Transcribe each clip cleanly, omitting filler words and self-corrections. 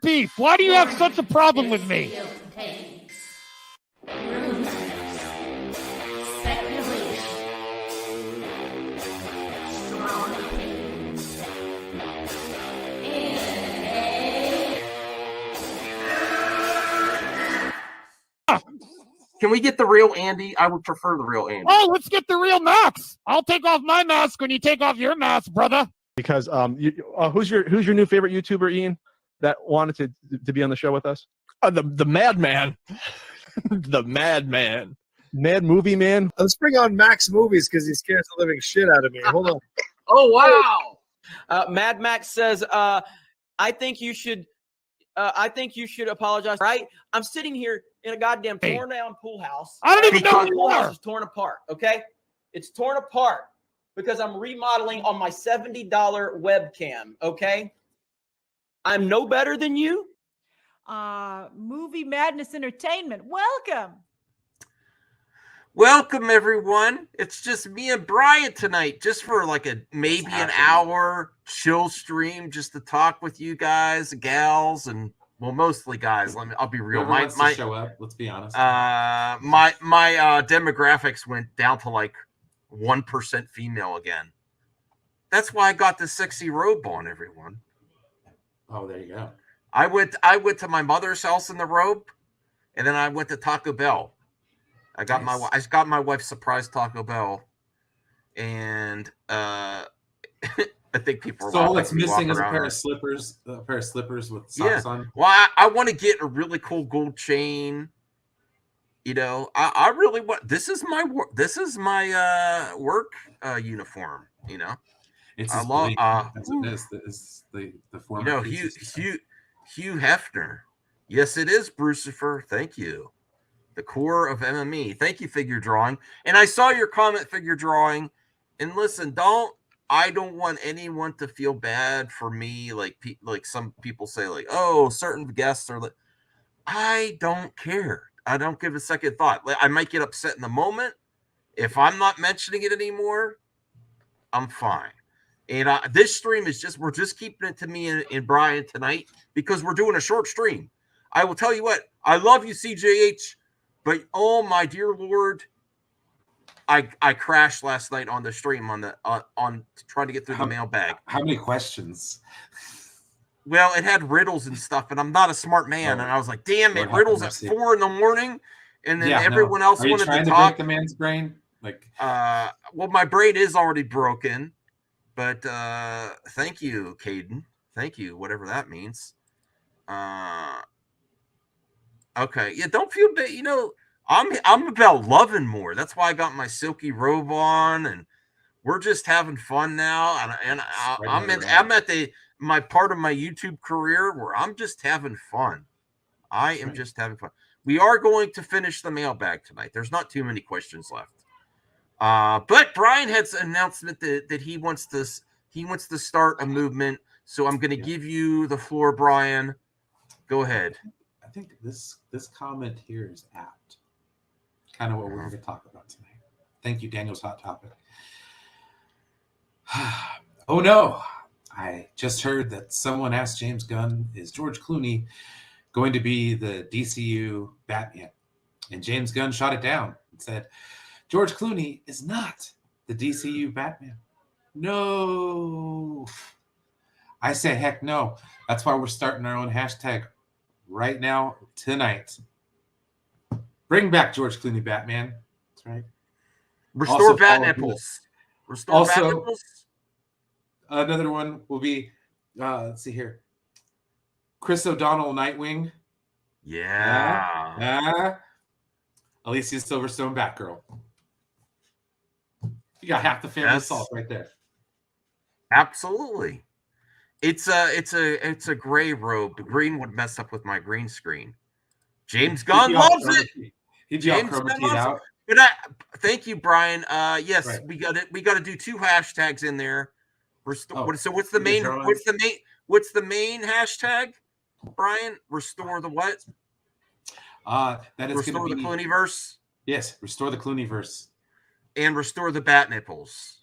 Beef, why do you have such a problem with me? Can we get the real Andy? I would prefer the real Andy. Oh, let's get the real Max. I'll take off my mask when you take off your mask, brother. Because who's your new favorite YouTuber, Ian, that wanted to be on the show with us? The Madman. The Madman. Mad Movie Man. Let's bring on Max Movies because he scares the living shit out of me. Hold on. Oh, wow. Mad Max says, I think you should apologize. Right? I'm sitting here in a goddamn torn down pool house. I don't even know who the you pool house are. is torn apart. Okay, it's torn apart because I'm remodeling on my $70 webcam. Okay, I'm no better than you. Movie Madness Entertainment. Welcome, everyone. It's just me and Brian tonight, just for like maybe an hour chill stream, just to talk with you guys, gals, and well, mostly guys. I'll be real. My show up. Let's be honest. My demographics went down to like 1% female again. That's why I got the sexy robe on, everyone. Oh, there you go. I went to my mother's house in the robe, and then I went to Taco Bell. I got my wife surprise Taco Bell, and I think people are. So all that's missing is a pair of slippers. A pair of slippers with socks on. Well, I want to get a really cool gold chain. You know, I really want. This is my work. This is my work uniform. You know, it's I love. It's the former. You know, Hugh Hefner. Yes, it is, Brucifer. Thank you. The core of MME. Thank you, Figure Drawing. And I saw your comment, Figure Drawing. And listen, I don't want anyone to feel bad for me. Like some people say, like, oh, certain guests are like, I don't care. I don't give a second thought. I might get upset in the moment. If I'm not mentioning it anymore, I'm fine. And this stream is we're just keeping it to me and Brian tonight because we're doing a short stream. I will tell you what, I love you, CJH. But oh my dear Lord, I crashed last night on the stream on trying to get through the mailbag. How many questions? Well, it had riddles and stuff, and I'm not a smart man, and I was like, "Damn it, riddles at 4 a.m." And then everyone else wanted to talk. Are you trying to break the man's brain? Like, well, my brain is already broken, but thank you, Caden. Thank you, whatever that means. Okay, yeah, don't feel bad. You know, I'm about loving more. That's why I got my silky robe on, and we're just having fun now. And I'm at my part of my YouTube career where I'm just having fun. I am just having fun. We are going to finish the mailbag tonight. There's not too many questions left. But Brian had an announcement that he wants to start a movement. So I'm going to give you the floor, Brian. Go ahead. I think this comment here is apt. Kind of what we're going to talk about tonight. Thank you, Daniel's Hot Topic. Oh no, I just heard that someone asked James Gunn, is George Clooney going to be the DCU Batman? And James Gunn shot it down and said, George Clooney is not the DCU Batman. No. I say, heck no. That's why we're starting our own hashtag right now, tonight. Bring back George Clooney Batman. That's right. Restore Bat Nipples. Restore Bat Nipples. Another one will be, let's see here, Chris O'Donnell Nightwing. Yeah. Alicia Silverstone Batgirl. You got half the family salt right there. Absolutely. It's a gray robe. The green would mess up with my green screen. James Gunn loves it. James Gunn loves it. But thank you, Brian. Yes, right. we got to do 2 hashtags in there. So what's the main hashtag, Brian? Restore the what? That is restore the Clooneyverse. Yes, restore the Clooneyverse. And restore the Bat Nipples.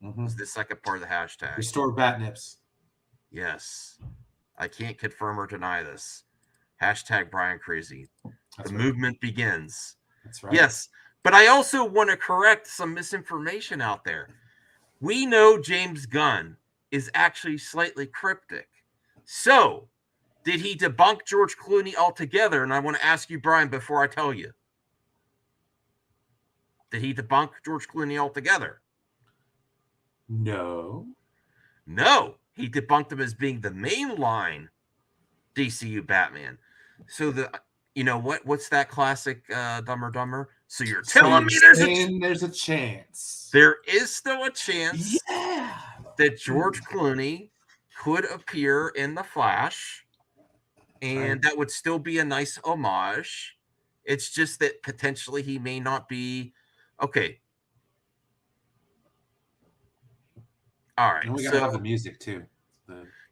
Mm-hmm. Is the second part of the hashtag. Restore Bat Nips. Yes. I can't confirm or deny this. Hashtag Brian Crazy. That's The right. movement begins. That's right. Yes, but I also want to correct some misinformation out there. We know James Gunn is actually slightly cryptic. So, did he debunk George Clooney altogether? And I want to ask you, Brian, before I tell you. Did he debunk George Clooney altogether? No. No, he debunked him as being the mainline DCU Batman. So what's that classic Dumb or Dumber? So you're telling me there's a chance. There is still a chance Yeah. that George Clooney could appear in The Flash, and that would still be a nice homage. It's just that potentially he may not be okay. All right. And we gotta have the music too.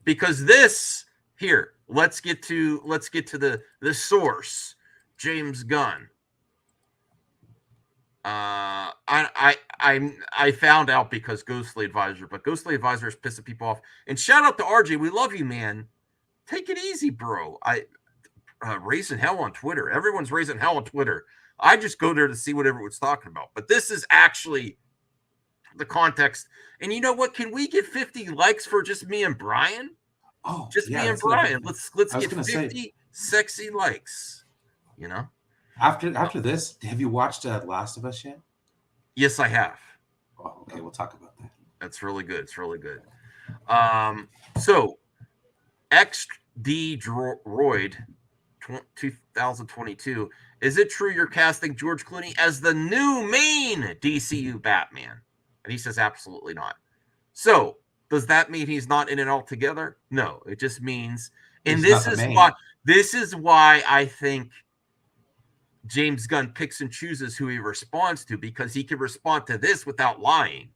Because this here, let's get to the source, James Gunn. I found out because Ghostly Advisor, but Ghostly Advisor is pissing people off. And shout out to RJ, we love you, man. Take it easy, bro. Raising hell on Twitter. Everyone's raising hell on Twitter. I just go there to see what everyone's talking about. But this is actually the context. And you know what? Can we get 50 likes for just me and Brian? Oh, just me and Brian. Let's get 50 sexy likes. You know. After this, have you watched Last of Us yet? Yes, I have. Oh, okay, we'll talk about that. That's really good. It's really good. So XD Droid 2022. Is it true you're casting George Clooney as the new main DCU Batman? And he says absolutely not. So does that mean he's not in it altogether? No, it just means, and this is why I think James Gunn picks and chooses who he responds to, because he can respond to this without lying.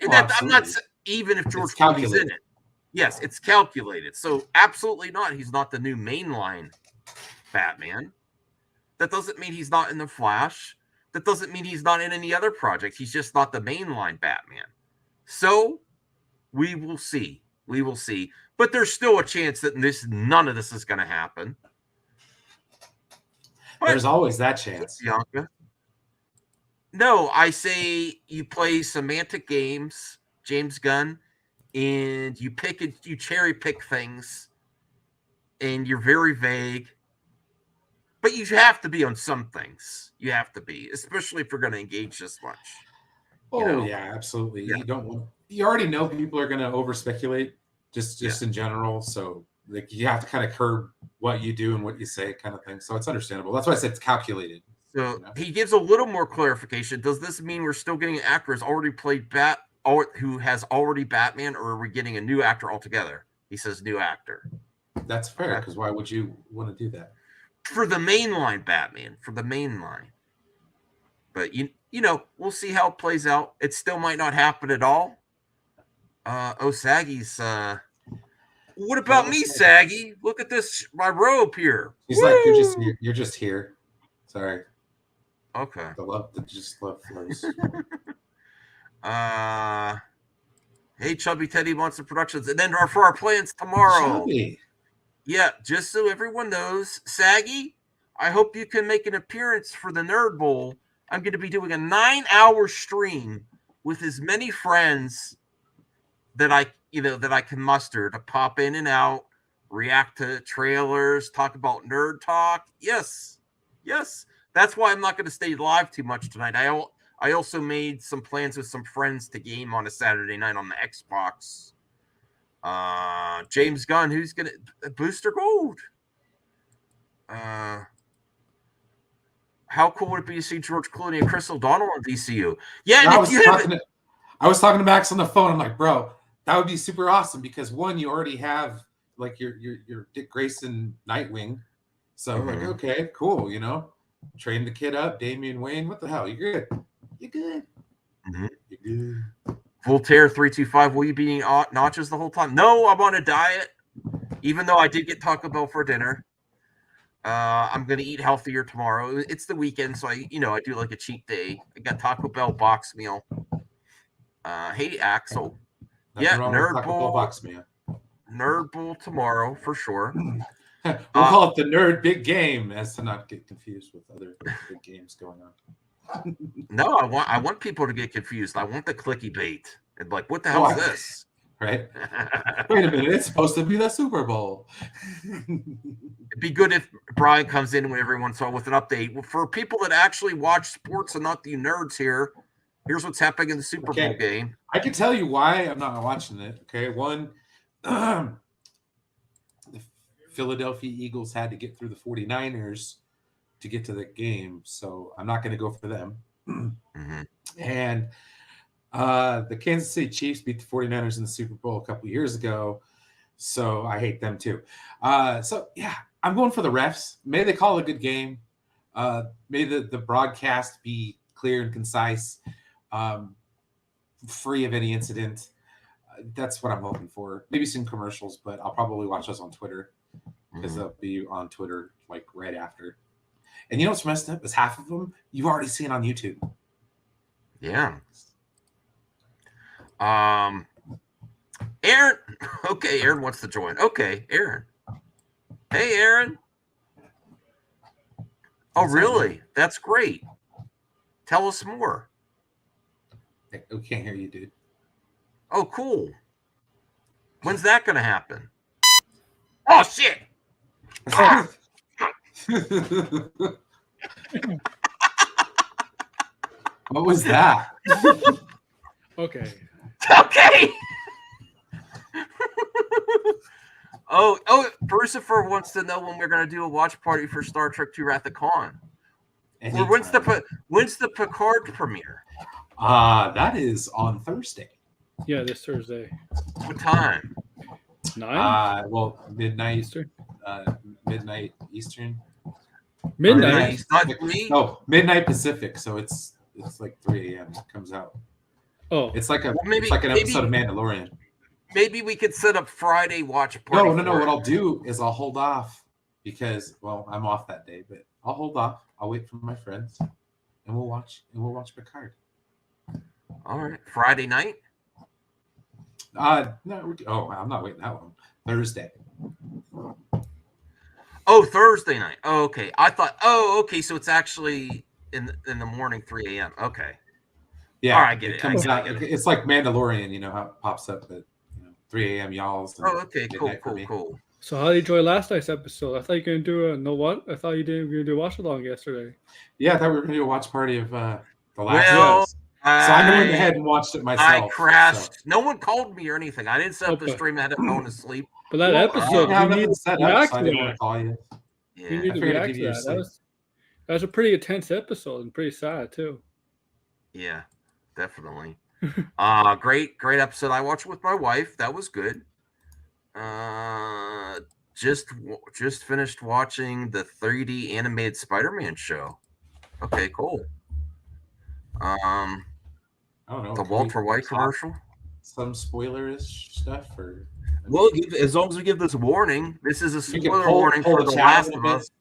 And I'm not, even if George Clooney's in it. Yes, it's calculated. So absolutely not. He's not the new mainline Batman. That doesn't mean he's not in The Flash. That doesn't mean he's not in any other project. He's just not the mainline Batman. So we will see. We will see. But there's still a chance that none of this is going to happen. But there's always that chance. Bianca. No, I say you play semantic games, James Gunn, and you cherry pick things, and you're very vague. But you have to be on some things. You have to be, especially if you're going to engage this much. Yeah, absolutely. Yeah. You already know people are going to over speculate just in general. So like you have to kind of curb what you do and what you say, kind of thing. So it's understandable. That's why I said it's calculated. So he gives a little more clarification. Does this mean we're still getting an actor who's already played who has already Batman, or are we getting a new actor altogether? He says new actor. That's fair, because why would you want to do that? For the mainline Batman, for the mainline. But you know, we'll see how it plays out. It still might not happen at all. Saggy's what about me, Saggy? Look at this, my robe here. He's like, you're just here. You're just here. Sorry. Okay. The love flows. Hey, Chubby Teddy Monster Productions. And then for our plans tomorrow. Chubby. Yeah, just so everyone knows, Saggy, I hope you can make an appearance for the Nerd Bowl. I'm going to be doing a 9-hour stream with as many friends that I can muster to pop in and out, react to trailers, talk about nerd talk. Yes. That's why I'm not going to stay live too much tonight. I also made some plans with some friends to game on a Saturday night on the Xbox. James Gunn, who's going to Booster Gold? How cool would it be to see George Clooney and Chris O'Donnell on DCU? Yeah, I was talking to Max on the phone. I'm like, bro, that would be super awesome because one, you already have like your Dick Grayson Nightwing. So like, okay, cool, train the kid up, Damian Wayne. What the hell? You're good. You're good. Mm-hmm. You're good. Voltaire 325. Will you be eating nachos the whole time? No, I'm on a diet. Even though I did get Taco Bell for dinner. I'm gonna eat healthier tomorrow. It's the weekend, so I do like a cheat day. I got Taco Bell box meal. Hey Axel. Nothing wrong with Nerd Taco Bowl Bell box meal. Nerd Bowl tomorrow for sure. We'll call it the Nerd Big Game, as to not get confused with other big games going on. No, I want people to get confused. I want the clicky bait. And like, what the hell is this? Right? Wait a minute, it's supposed to be the Super Bowl. It'd be good if Brian comes in every once in a while with an update. For people that actually watch sports and not the nerds here, here's what's happening in the Super Bowl game. I can tell you why I'm not watching it. Okay, one, the Philadelphia Eagles had to get through the 49ers to get to the game, so I'm not going to go for them. Mm-hmm. And the Kansas City Chiefs beat the 49ers in the Super Bowl a couple years ago, so I hate them too. So, yeah, I'm going for the refs. May they call a good game. May the broadcast be clear and concise, free of any incident. That's what I'm hoping for. Maybe some commercials, but I'll probably watch those on Twitter because they'll be on Twitter like right after. And you know what's messed up is half of them you've already seen on YouTube. Yeah. Aaron. Okay, Aaron wants to join. Okay, Aaron. Hey, Aaron. Oh, really? That's great. Tell us more. We can't hear you, dude. Oh, cool. When's that going to happen? Oh, shit. What was that? Okay. Okay. Oh, Brucifer wants to know when we're going to do a watch party for Star Trek II Wrath of Khan. Or when's the Picard premiere? That is on Thursday. Yeah, this Thursday. What time? 9? Well, midnight Eastern. Midnight Eastern. Midnight. Not 3? No, midnight Pacific. So it's like 3 a.m. It comes out. Oh, It's like an maybe- episode of Mandalorian. Maybe we could set up Friday watch party. No. for What it. I'll do is I'll hold off because, well, I'm off that day, but I'll hold off. I'll wait for my friends, and we'll watch Picard. All right, Friday night. No, I'm not waiting that long. Thursday. Oh, Thursday night. Oh, okay. I thought. Oh, okay. So it's actually in the morning, 3 a.m. Okay. Yeah, All right, I get it. Comes I out. get it. It's like Mandalorian, you know how it pops up at 3 a.m. y'all's. and Oh, okay. Cool. midnight for me. Cool. so how did you enjoy last night's episode? I thought you were gonna do a I thought you didn't were gonna do a watch along yesterday. Yeah, I thought we were going to do a watch party of the last Well, shows. So I went ahead and watched it myself. I crashed. so. No one called me or anything. I didn't set up the Okay. stream. I had it going to sleep. But that Well, I episode, didn't have you nothing need set to up, react so I to didn't want that. to call you. Yeah. You need to figured I'd react give to you a that. sleep. That was a pretty intense episode and pretty sad too. Yeah, definitely. Great episode. I watched it with my wife. That was good. Just finished watching the 3D animated Spider-Man show. Okay, cool. I don't know. The can Walter we White talk commercial. Some spoilerish stuff, or Well, as long as we give this warning, this is a you can spoiler pull warning for the The chat Last a of bit. Us.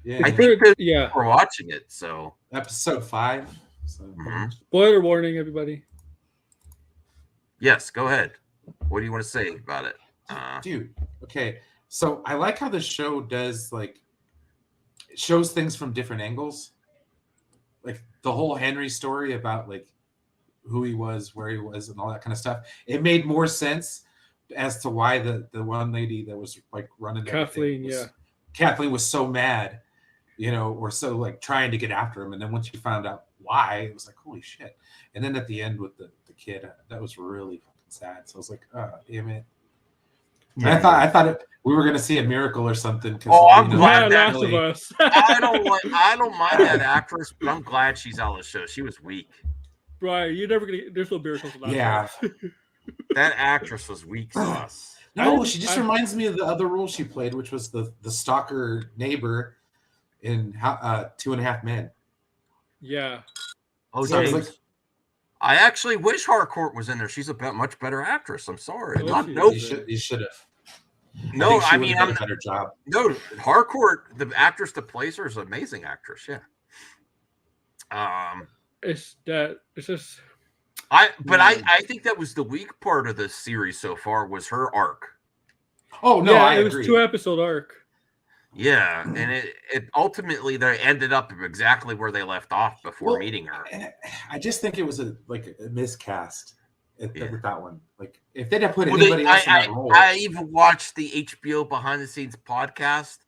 Yeah, I think that Yeah. we're watching it, so episode 5. So Mhm. Spoiler warning, everybody. yes, go ahead. What do you want to say about it? dude, okay. So I like how the show does it shows things from different angles. Like the whole Henry story about like who he was, where he was, and all that kind of stuff. It made more sense as to why the one lady that was like running Kathleen, Kathleen was so mad, or so like trying to get after him. And then once you found out why, it was like, holy shit. And then at the end with the kid, that was really fucking sad. So I was like, oh, damn it. And I thought we were gonna see a miracle or something. Oh, I'm Yeah, glad that Last of Us. I don't mind that actress, but I'm glad she's out of the show. She was weak. Right, you're never gonna. There's no miracles. In Last Yeah. of Us. That actress was weak sauce. No, she just reminds me of the other role she played, which was the stalker neighbor in 2.5 Men. Yeah. Oh, So I was James. like, I actually wish Harcourt was in there. She's a much better actress. I'm sorry. Oh, Not, she no, is. you should have. no. I she mean, would've done I'm a better job. no Harcourt. The actress that plays her is an amazing actress. Yeah. It's just. I think that was the weak part of the series so far was her arc. Oh no, yeah, I it was agree. 2-episode arc. Yeah, and it ultimately they ended up exactly where they left off before Well, meeting her. I just think it was a miscast Yeah. with that one. Like if they'd have put Well, anybody else in that role. I even watched the HBO behind the scenes podcast,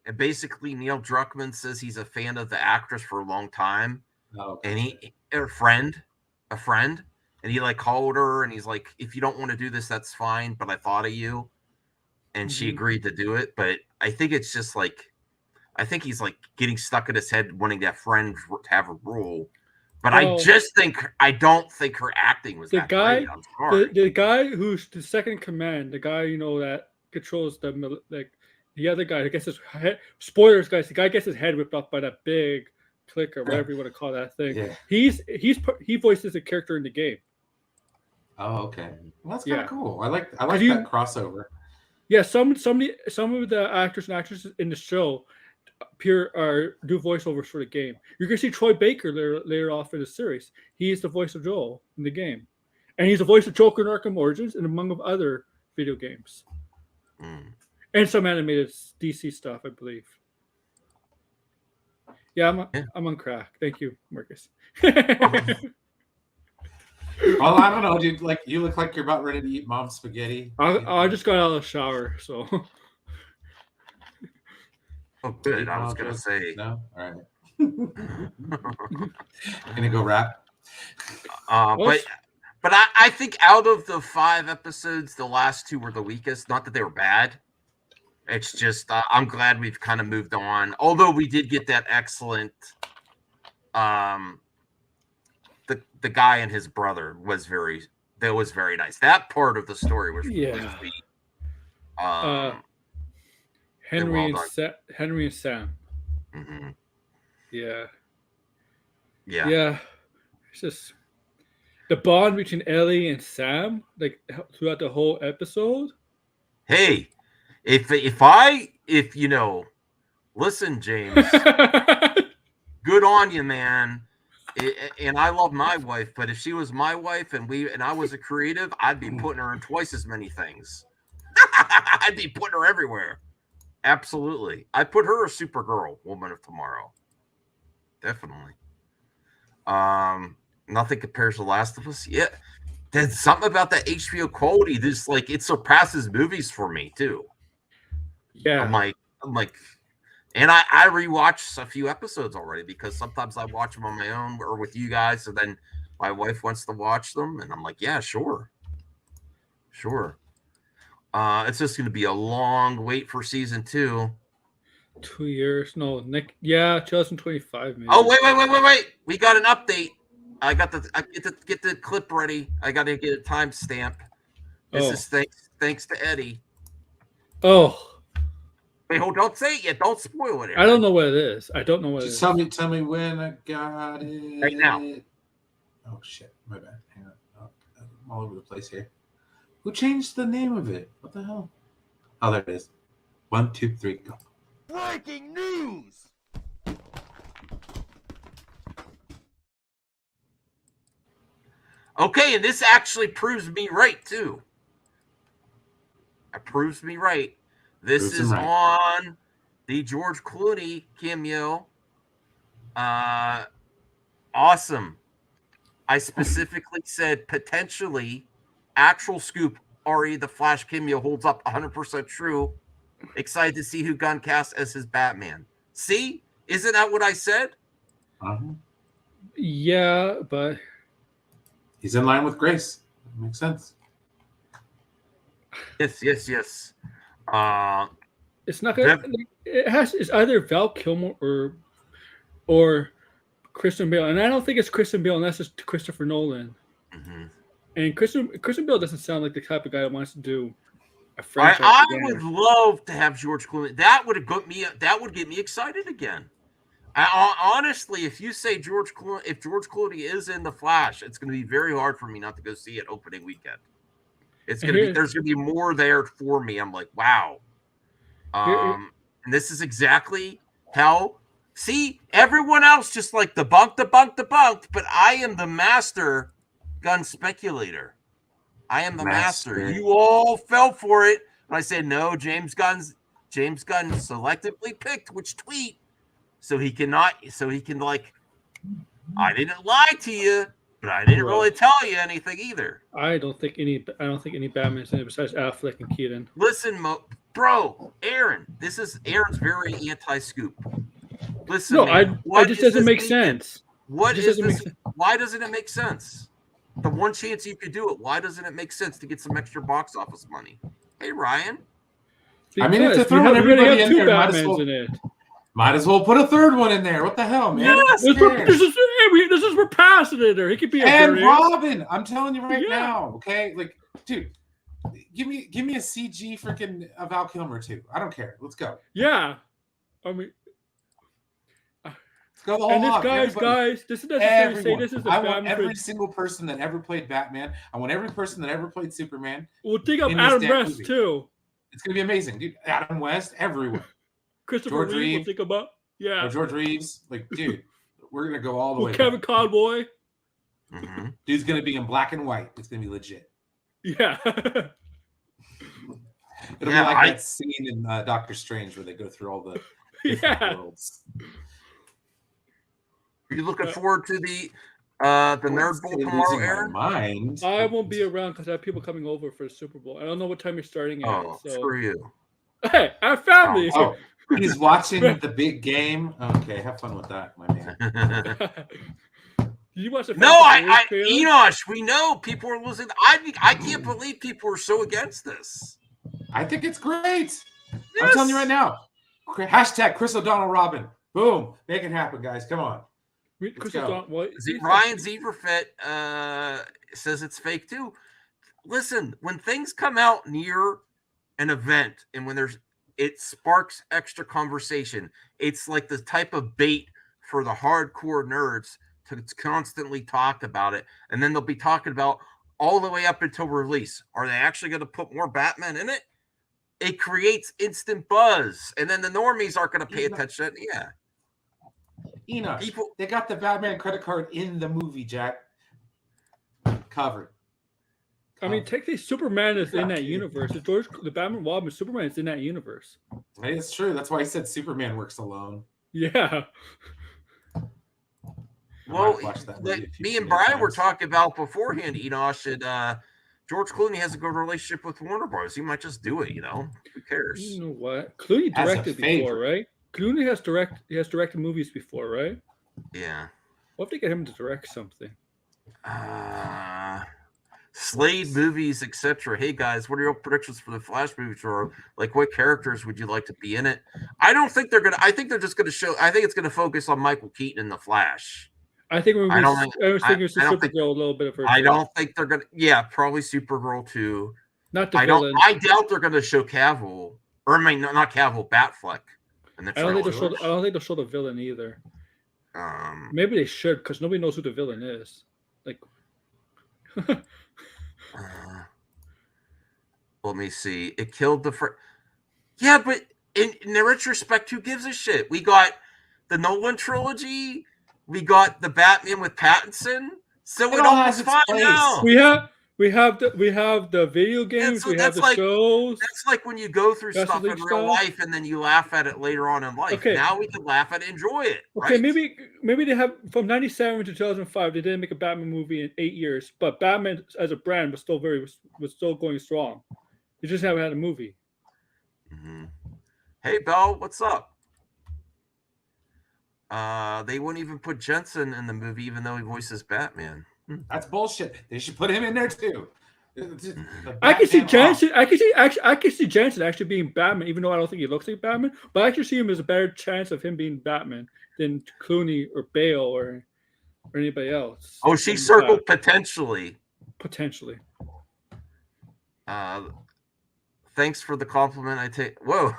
and basically Neil Druckmann says he's a fan of the actress for a long time, and a friend, and he like called her and he's like, if you don't want to do this, that's fine, but I thought of you, and she agreed to do it. But I think it's just like, I think he's like getting stuck in his head wanting that friend to have a role. But I don't think her acting was that great. I'm sorry. The guy who's the second in command, the guy that controls the other guy. I guess his head. Spoilers, guys. The guy gets his head ripped off by that big clicker, whatever you want to call that thing. Yeah. He voices a character in the game. Oh, okay. Well, that's kind of cool. I like that crossover. Yeah, some of the actors and actresses in the show do voiceovers for the game. You're gonna see Troy Baker later off in the series. He is the voice of Joel in the game, and he's the voice of Joker in Arkham Origins and among other video games, and some animated DC stuff, I believe. Yeah, I'm on crack. Thank you, Marcus. Well, I don't know, dude. Like you look like you're about ready to eat mom's spaghetti. I just got out of the shower, so. Oh, good. I was gonna say no. All right. Gonna go rap. But I think out of the 5 episodes, the last 2 were the weakest. Not that they were bad. It's just I'm glad we've kind of moved on. Although we did get that excellent. The guy and his brother was very nice. That part of the story was really Henry and Sam. Mm-hmm. Yeah. Yeah. It's just the bond between Ellie and Sam, like throughout the whole episode. Hey, if you know, listen, James, good on you, man. And I love my wife, but if she was my wife and I was a creative, I'd be putting her in twice as many things. I'd be putting her everywhere. Absolutely. I put her a Supergirl, Woman of Tomorrow. Definitely. Nothing compares to Last of Us. Yeah. There's something about that HBO quality. This like it surpasses movies for me too. Yeah. I'm like, and I rewatched a few episodes already because sometimes I watch them on my own or with you guys, and then my wife wants to watch them, and I'm like, yeah, sure. It's just going to be a long wait for season 2. 2 years? No, Nick. Yeah, 2025. Maybe. Oh wait! We got an update. I get the clip ready. I got to get a timestamp. This is thanks to Eddie. Oh. Wait, don't say it yet. Don't spoil it. I don't know what it is. Just tell me when I got it. Right now. Oh shit, my bad. Hang on. I'm all over the place here. Who changed the name of it? What the hell? Oh, there it is. 1, 2, 3, go. Breaking news! Okay, and this actually proves me right too. It proves me right. This is on the George Clooney cameo. Awesome. I specifically said potentially actual scoop. Ari the Flash cameo holds up 100% true. Excited to see who Gunn casts as his Batman. See? Isn't that what I said? Yeah, but he's in line with Grace. That makes sense. Yes. It's not gonna. It's either Val Kilmer or Christian Bale, and I don't think it's Christian Bale unless it's Christopher Nolan. Mm-hmm. And Christian Bale doesn't sound like the type of guy that wants to do a franchise. I would love to have George Clooney. That would get me excited again. Honestly, if you say George Clooney is in The Flash, it's going to be very hard for me not to go see it opening weekend. It's going to be there's going to be more there for me. I'm like, wow. And this is exactly how. See, everyone else just like debunked, but I am the master Gunn speculator. I am the master. You all fell for it And I said, no, James Gunn selectively picked which tweet so he can like, I didn't lie to you, but I didn't really tell you anything either. I don't think any Batman's in it besides Affleck and Keaton. Listen, bro, Aaron, Aaron's very anti-scoop. Listen, No, man, it just doesn't make sense. What is this? Why doesn't it make sense? The one chance you could do it, why doesn't it make sense to get some extra box office money? Hey, Ryan. I mean, if they're throwing everybody in there, might as well put a third one in there. What the hell, man? Yes, this is we're passing it there. He could be a and Robin. I'm telling you right now, okay? Like, dude, give me a CG freaking Val Kilmer too. I don't care. Let's go. Yeah, I mean, let's go the whole and hog. guys, this is necessarily say this is the I want every single person that ever played Batman. I want every person that ever played Superman. We'll dig up Adam West too. It's gonna be amazing, dude. Adam West, everyone. Christopher Reeve, we'll think about George Reeves, like, dude, we're gonna go all the way. Kevin Conroy, dude's gonna be in black and white. It's gonna be legit. Yeah, it'll be like that scene in Doctor Strange where they go through all the worlds. Are you looking forward to the Nerd Bowl tomorrow, Aaron? I won't be around because I have people coming over for the Super Bowl. I don't know what time you're starting at. Oh, screw you! Hey, I have family. Oh. He's watching the big game. Okay, have fun with that, my man. Did you watch the? No, Enosh. We know people are losing. I can't believe people are so against this. I think it's great. Yes. I'm telling you right now. Hashtag Chris O'Donnell Robin. Boom, make it happen, guys. Come on. Ryan Zeverfit says it's fake too. Listen, when things come out near an event and when it sparks extra conversation. It's like the type of bait for the hardcore nerds to constantly talk about it. And then they'll be talking about all the way up until release. Are they actually going to put more Batman in it? It creates instant buzz. And then the normies aren't going to pay attention. Yeah. Enoch, they got the Batman credit card in the movie, Jack. Covered. I mean, technically, Superman is in that universe. The Batman Robin Superman is in that universe. It's true. That's why I said Superman works alone. Yeah. Well, me and Brian were talking about beforehand, Enosh, and George Clooney has a good relationship with Warner Bros. He might just do it, Who cares? You know what? Clooney directed before, right? Clooney has directed movies before, right? Yeah. What if they get him to direct something? Slate movies, etc. Hey guys, what are your predictions for the Flash movie? Or like, what characters would you like to be in it? I don't think they're gonna. I think they're just gonna show. I think it's gonna focus on Michael Keaton in the Flash. I think I was thinking it's Supergirl a little bit of her. I don't think they're gonna. Yeah, probably Supergirl too. Not the villain. I doubt they're gonna show Cavill, or I mean, not Cavill, Batfleck. I don't think they'll show the villain either. Maybe they should because nobody knows who the villain is. Like. Let me see. It killed the Yeah, but in the retrospect, who gives a shit? We got the Nolan trilogy. We got the Batman with Pattinson. So it all has fine now. We have the video games. We have the shows. That's like when you go through stuff in real life and then you laugh at it later on in life. Okay. Now we can laugh at it, enjoy it. Okay, right? maybe they have from 97 to 2005. They didn't make a Batman movie in 8 years, but Batman as a brand was still going strong. They just haven't had a movie. Mm-hmm. Hey, Belle, what's up? They wouldn't even put Jensen in the movie, even though he voices Batman. That's bullshit. They should put him in there too. I can see Jensen. I can see Jensen actually being Batman, even though I don't think he looks like Batman. But I actually see him as a better chance of him being Batman than Clooney or Bale or anybody else. Oh, she circled potentially. Potentially. Thanks for the compliment. I take. Whoa.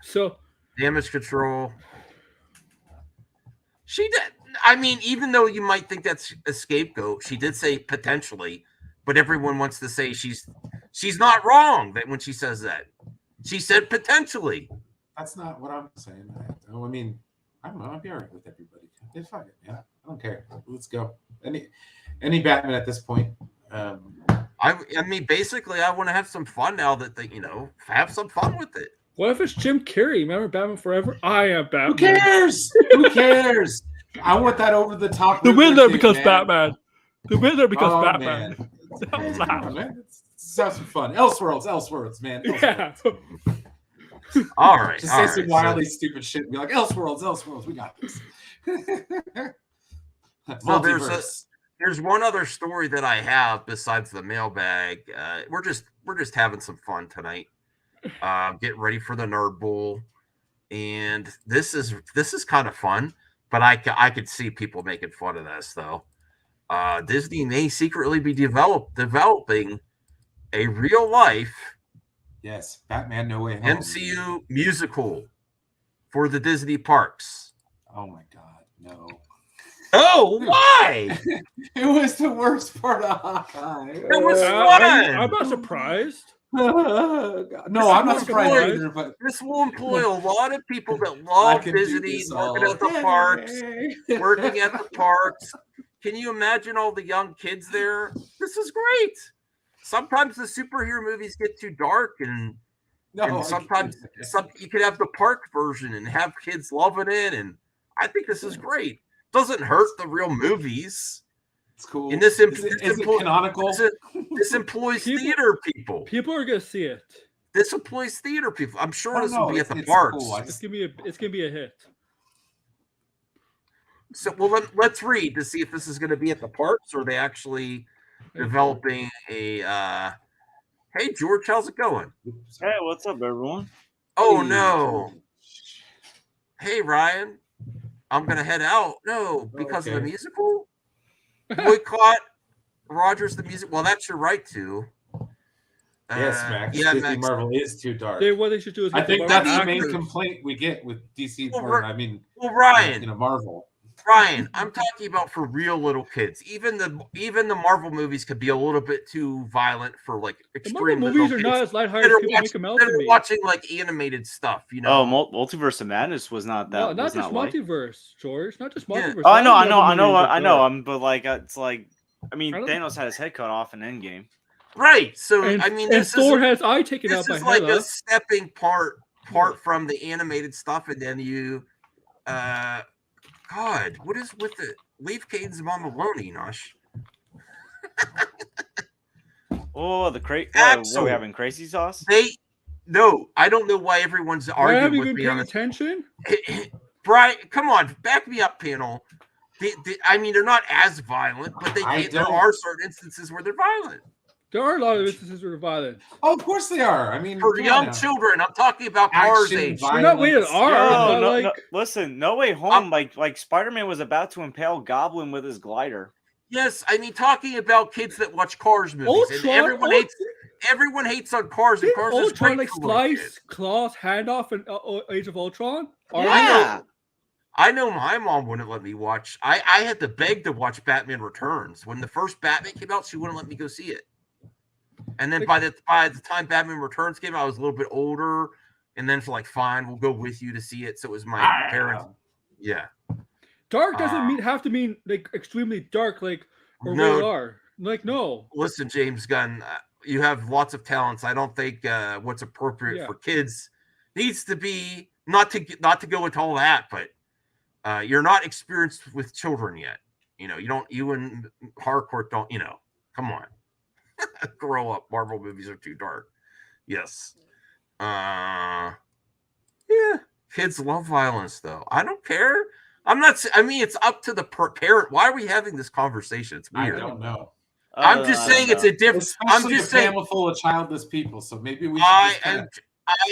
So damage control. She did. I mean, even though you might think that's a scapegoat, she did say potentially, but everyone wants to say she's not wrong that when she says that. She said potentially. That's not what I'm saying. I mean, I don't know. I'll be all right with everybody. It's fine. Yeah, I don't care. Let's go. Any Batman at this point. I I mean, basically, I want to have some fun now that they, have some fun with it. What if it's Jim Carrey? Remember Batman Forever? I am Batman. Who cares? Who cares? I want that over the top. The Riddler winner thing, becomes man. Batman. The winner becomes Oh, Batman. man. Come on, man. Let's have some fun. Elseworlds, man. Yeah. All right. Just all say some right, wildly stupid shit and be like, Elseworlds, we got this. Well, Multiverse. there's one other story that I have besides the mailbag. We're just having some fun tonight. Getting ready for the Nerd Bowl, and this is kind of fun. But I could see people making fun of this though. Disney may secretly be developing a real life Yes, Batman No Way Home. MCU musical for the Disney parks. Oh my God, no. Oh, why? It was the worst part of Hawkeye. It was I'm not surprised. No, I'm not surprised Boy, either, but this will employ a lot of people that love can do Disney, this working all at the day. parks, working at the parks. Can you imagine all the young kids there? This is great. Sometimes the superhero movies get too dark, and sometimes you could have the park version and have kids loving it. And I think this is great. Doesn't hurt the real movies. It's cool. And this is it canonical? This employs theater people. People are gonna see it. This employs theater people. I'm sure Oh, this no, will be at the it's parks. cool. It's gonna be a hit. So, well, let's read to see if this is going to be at the parks or are they actually developing a. Hey, George, how's it going? Hey, what's up, everyone? Oh, Hey, no. Hey, Ryan, I'm going to head out. No, because of the Okay. musical? Boycott Rogers the music. Well, that's your right to. Yes, Max. Yeah, Disney Max. Marvel is too dark. What they should do is I get think the that's Marvel the main actors. complaint we get with DC. Well, Well, Ryan, Marvel. Ryan, I'm talking about for real little kids. Even the Marvel movies could be a little bit too violent for like The extreme Marvel movies little are kids not as lighthearted that as are people make them out that to are be. watching like animated stuff. Oh, Multiverse of Madness was not that. No, not was just not light. multiverse, George. Not just Yeah. multiverse. Oh, I know. I But like, it's like, I mean, I don't- Thanos had his head cut off in Endgame. Right. So And, I mean, and this Thor is has eye taken out this by is like Hela. a stepping part from the animated stuff, and then you, God, what is with the leave Caden's mom alone, Enosh? Oh, the what are Axel. we having? Crazy sauce? No, I don't know why everyone's Why have arguing you with been me paying on this. attention? Brian, come on, back me up, panel. I mean, they're not as violent, but there are certain instances where they're violent. There are a lot of instances where they're violent. Oh, of course they are. I mean, For come on young now. children, I'm talking about cars Action, age. They're not rated R. No, but no, listen, No Way Home, like Spider-Man was about to impale Goblin with his glider. Yes, I mean talking about kids that watch Cars movies, and everyone hates on Cars, and Cars is Ultron great like for little kids. slice Claw's hand off in Age of Ultron? Yeah. I know my mom wouldn't let me watch. I had to beg to watch Batman Returns. When the first Batman came out, she wouldn't let me go see it. And then by the time Batman Returns came out, I was a little bit older. And then for like, fine, we'll go with you to see it. So it was my parents. Yeah. Dark doesn't have to mean like extremely dark, like or rated R. Like no. Listen, James Gunn, you have lots of talents. I don't think what's appropriate for kids needs to be not to go into all that, but you're not experienced with children yet. You and Harcourt don't. Come on, grow up. Marvel movies are too dark. Yes. Yeah. Kids love violence, though. I don't care. I'm not. I mean, it's up to the parent. Why are we having this conversation? It's weird. I don't know. I'm just saying it's a different. I'm just saying. Family full of childless people, so maybe we should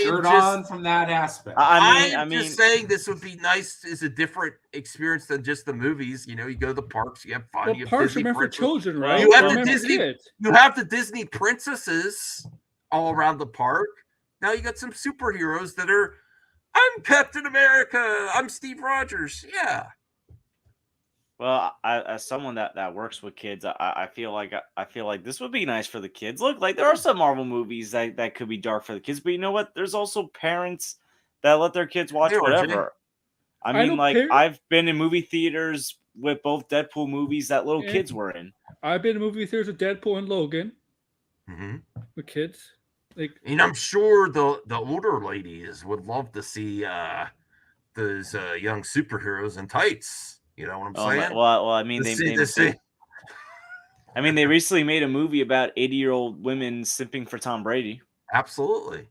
turn on from that aspect. I'm just saying this would be nice. Is a different experience than just the movies. You go to the parks, you have fun. Well, you have parks Disney are meant for princesses. children, right? You have They're the meant for Disney. kids. You have the Disney princesses all around the park. Now you got some superheroes that are. I'm Captain America. I'm Steve Rogers. Yeah. Well, as someone that works with kids, I feel like this would be nice for the kids. Look, like there are some Marvel movies that could be dark for the kids, but you know what? There's also parents that let their kids watch whatever. I mean, I've been in movie theaters with both Deadpool movies that little kids were in. I've been in movie theaters with Deadpool and Logan. Mm-hmm. with kids. Like, And I'm sure the older ladies would love to see those young superheroes in tights. You know what I'm Oh, saying? well, I mean, I mean, they recently made a movie about 80-year-old women simping for Tom Brady. Absolutely.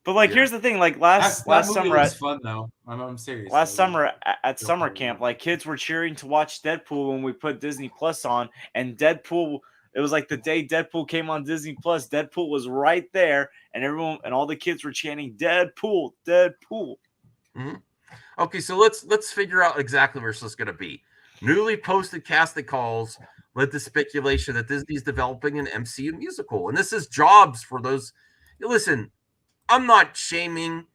But like, Yeah. here's the thing: like That movie summer, looks fun though. I'm serious. last though. summer at Go summer for it, camp, yeah. like kids were cheering to watch Deadpool when we put Disney Plus on, and Deadpool. It was like the day Deadpool came on Disney Plus. Deadpool was right there, and everyone and all the kids were chanting Deadpool, Deadpool. Mm-hmm. Okay, so let's figure out exactly where this is going to be. Newly posted casting calls led to speculation that Disney's developing an MCU musical, and this is jobs for those. Listen, I'm not shaming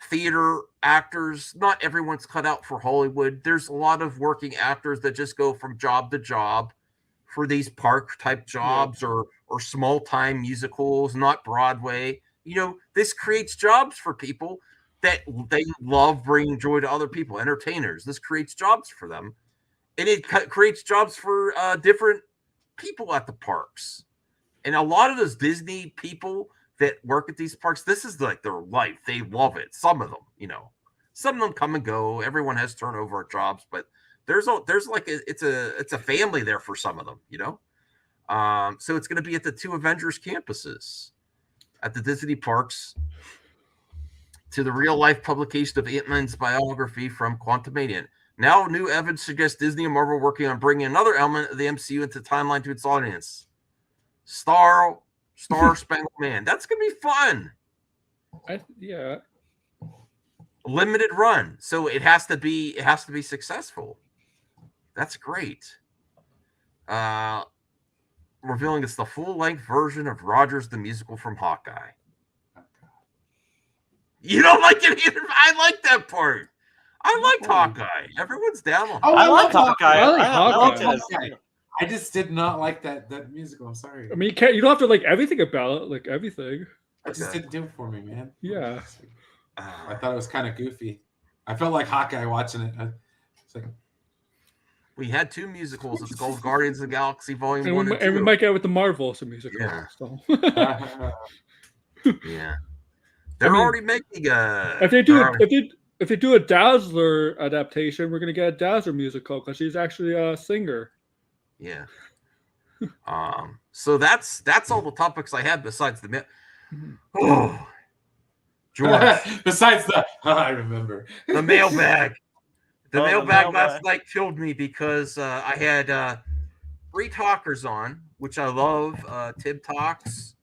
theater actors. Not everyone's cut out for Hollywood. There's a lot of working actors that just go from job to job for these park type jobs or small time musicals, not Broadway. You know, this creates jobs for people that they love bringing joy to other people, entertainers. This creates jobs for them, and it creates jobs for different people at the parks. And a lot of those Disney people that work at these parks, this is like their life. They love it. Some of them, you know, some of them come and go. Everyone has turnover at jobs, but there's like it's a family there for some of them, you know. So it's going to be at the 2 Avengers campuses at the Disney parks. To the real-life publication of Ant-Man's biography from Quantumania. Now, new evidence suggests Disney and Marvel working on bringing another element of the MCU into the timeline to its audience. Star Spangled Man. That's going to be fun. yeah. Limited run, so it has to be successful. That's great. Revealing it's the full-length version of Rogers the Musical from Hawkeye. You don't like it either? I like that part. I liked Hawkeye. Everyone's down on it. Oh, I love liked Hawkeye. I like I Hawkeye. liked it. I just did not like that musical. I'm sorry. I mean, you don't have to like everything about it, like everything. I just didn't do it for me, man. Yeah. I thought it was kind of goofy. I felt like Hawkeye watching it. It's like, we had 2 musicals. It's called Guardians of the Galaxy Volume And 1 we, and 2. and we might get with the Marvels musical. Yeah. So. Yeah. They're already making if they do a Dazzler adaptation, we're gonna get a Dazzler musical because she's actually a singer. Yeah. So that's all the topics I had besides the oh, George. Besides the I remember The mailbag. The Oh, the mailbag mailbag. last night killed me because I had 3 talkers on, which I love. Tim Talks,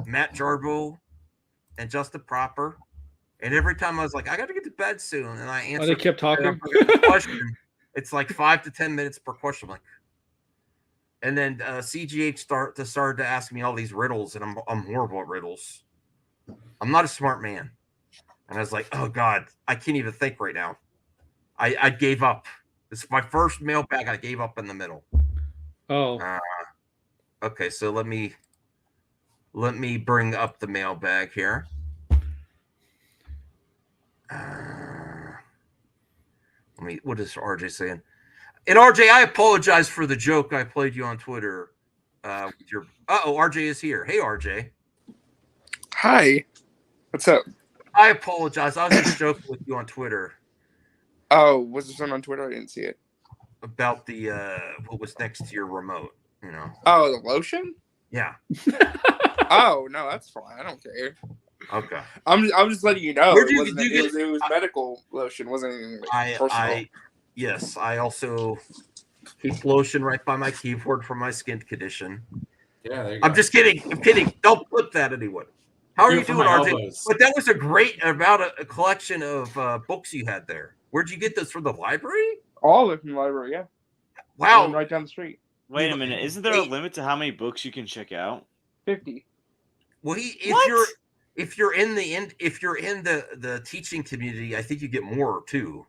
Matt Jarbo, and Justin Proper. And every time I was like, I got to get to bed soon. And I answered. they kept talking? Question. It's like 5 to 10 minutes per question. I'm like, and then CGH started to ask me all these riddles, and I'm horrible at riddles. I'm not a smart man. And I was like, oh God, I can't even think right now. I gave up. This is my first mailbag. I gave up in the middle. Oh. Okay, so let me bring up the mailbag here. What is RJ saying? And RJ, I apologize for the joke I played you on Twitter. With your RJ is here. Hey, RJ. Hi. What's up? I apologize. I was just joking with you on Twitter. Oh, was this one on Twitter? I didn't see it. About the what was next to your remote, you know. Oh, the lotion? Yeah. Oh, no, that's fine. I don't care. Okay. I'm just letting you know. Where'd It you- wasn't- did you it was medical lotion. It wasn't anything like personal. Yes, I also keep lotion right by my keyboard for my skin condition. yeah, there you I'm go. just kidding. I'm kidding. Don't flip that, anyone. How are Do you it for doing, my RJ? elbows. But that was a great a collection of books you had there. Where'd you get those, from the library? All of it from the library, yeah. Wow. One right down the street. Wait a minute. Isn't there a limit to how many books you can check out? 50. Well, What? if you're in the teaching community, I think you get more too.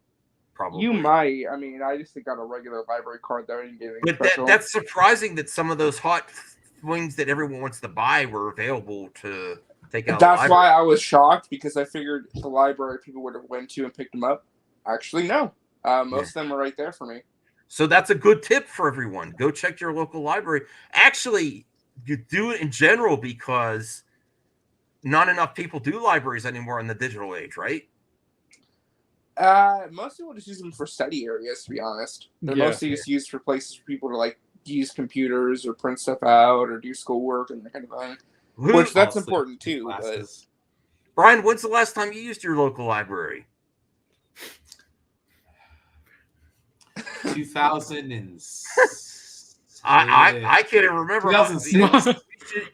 Probably. You might. I mean, I just got a regular library card that I didn't get anything But special. that's surprising that some of those hot things that everyone wants to buy were available to take out. That's why I was shocked, because I figured the library people would have went to and picked them up. Actually, no. Most of them were right there for me. So that's a good tip for everyone. Go check your local library. Actually, you do it in general because not enough people do libraries anymore in the digital age, right? Most people just use them for study areas, to be honest. They're Yeah. mostly just used for places for people to like use computers or print stuff out or do schoolwork and that kind of thing. Which that's Also, important too. But classes. Brian, when's the last time you used your local library? 2006. I can't even remember. 2006.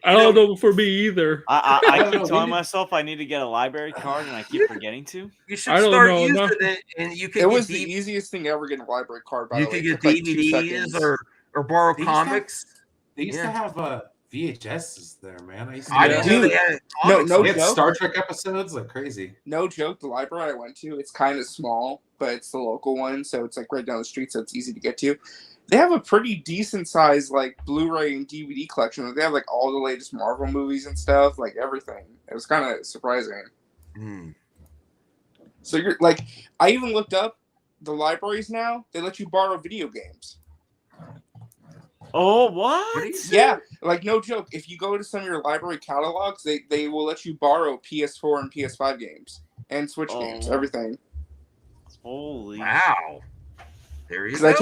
I don't know for me either. I don't keep know, telling we- myself I need to get a library card, and I keep forgetting to. You should I don't start know, using no. it, and you can it get was the easiest thing ever getting a library card. By you the way, can It get took, like, 2 DVDs seconds. or borrow They used to have- comics. They used Yeah. to have VHSs there, man. I used to I get- didn't know Dude, they had no comics. no They had joke. Star Trek episodes like crazy. No joke. The library I went to, it's kind of small, but it's the local one, so it's like right down the street, so it's easy to get to. They have a pretty decent sized like Blu-ray and DVD collection. They have like all the latest Marvel movies and stuff, like everything. It was kind of surprising. Hmm. So you're like, I even looked up the libraries now. They let you borrow video games. Oh, What what? do you say? Yeah, like no joke. If you go to some of your library catalogs, they will let you borrow PS4 and PS5 games and Switch games, Oh. everything. Holy. Wow. There you Because go. I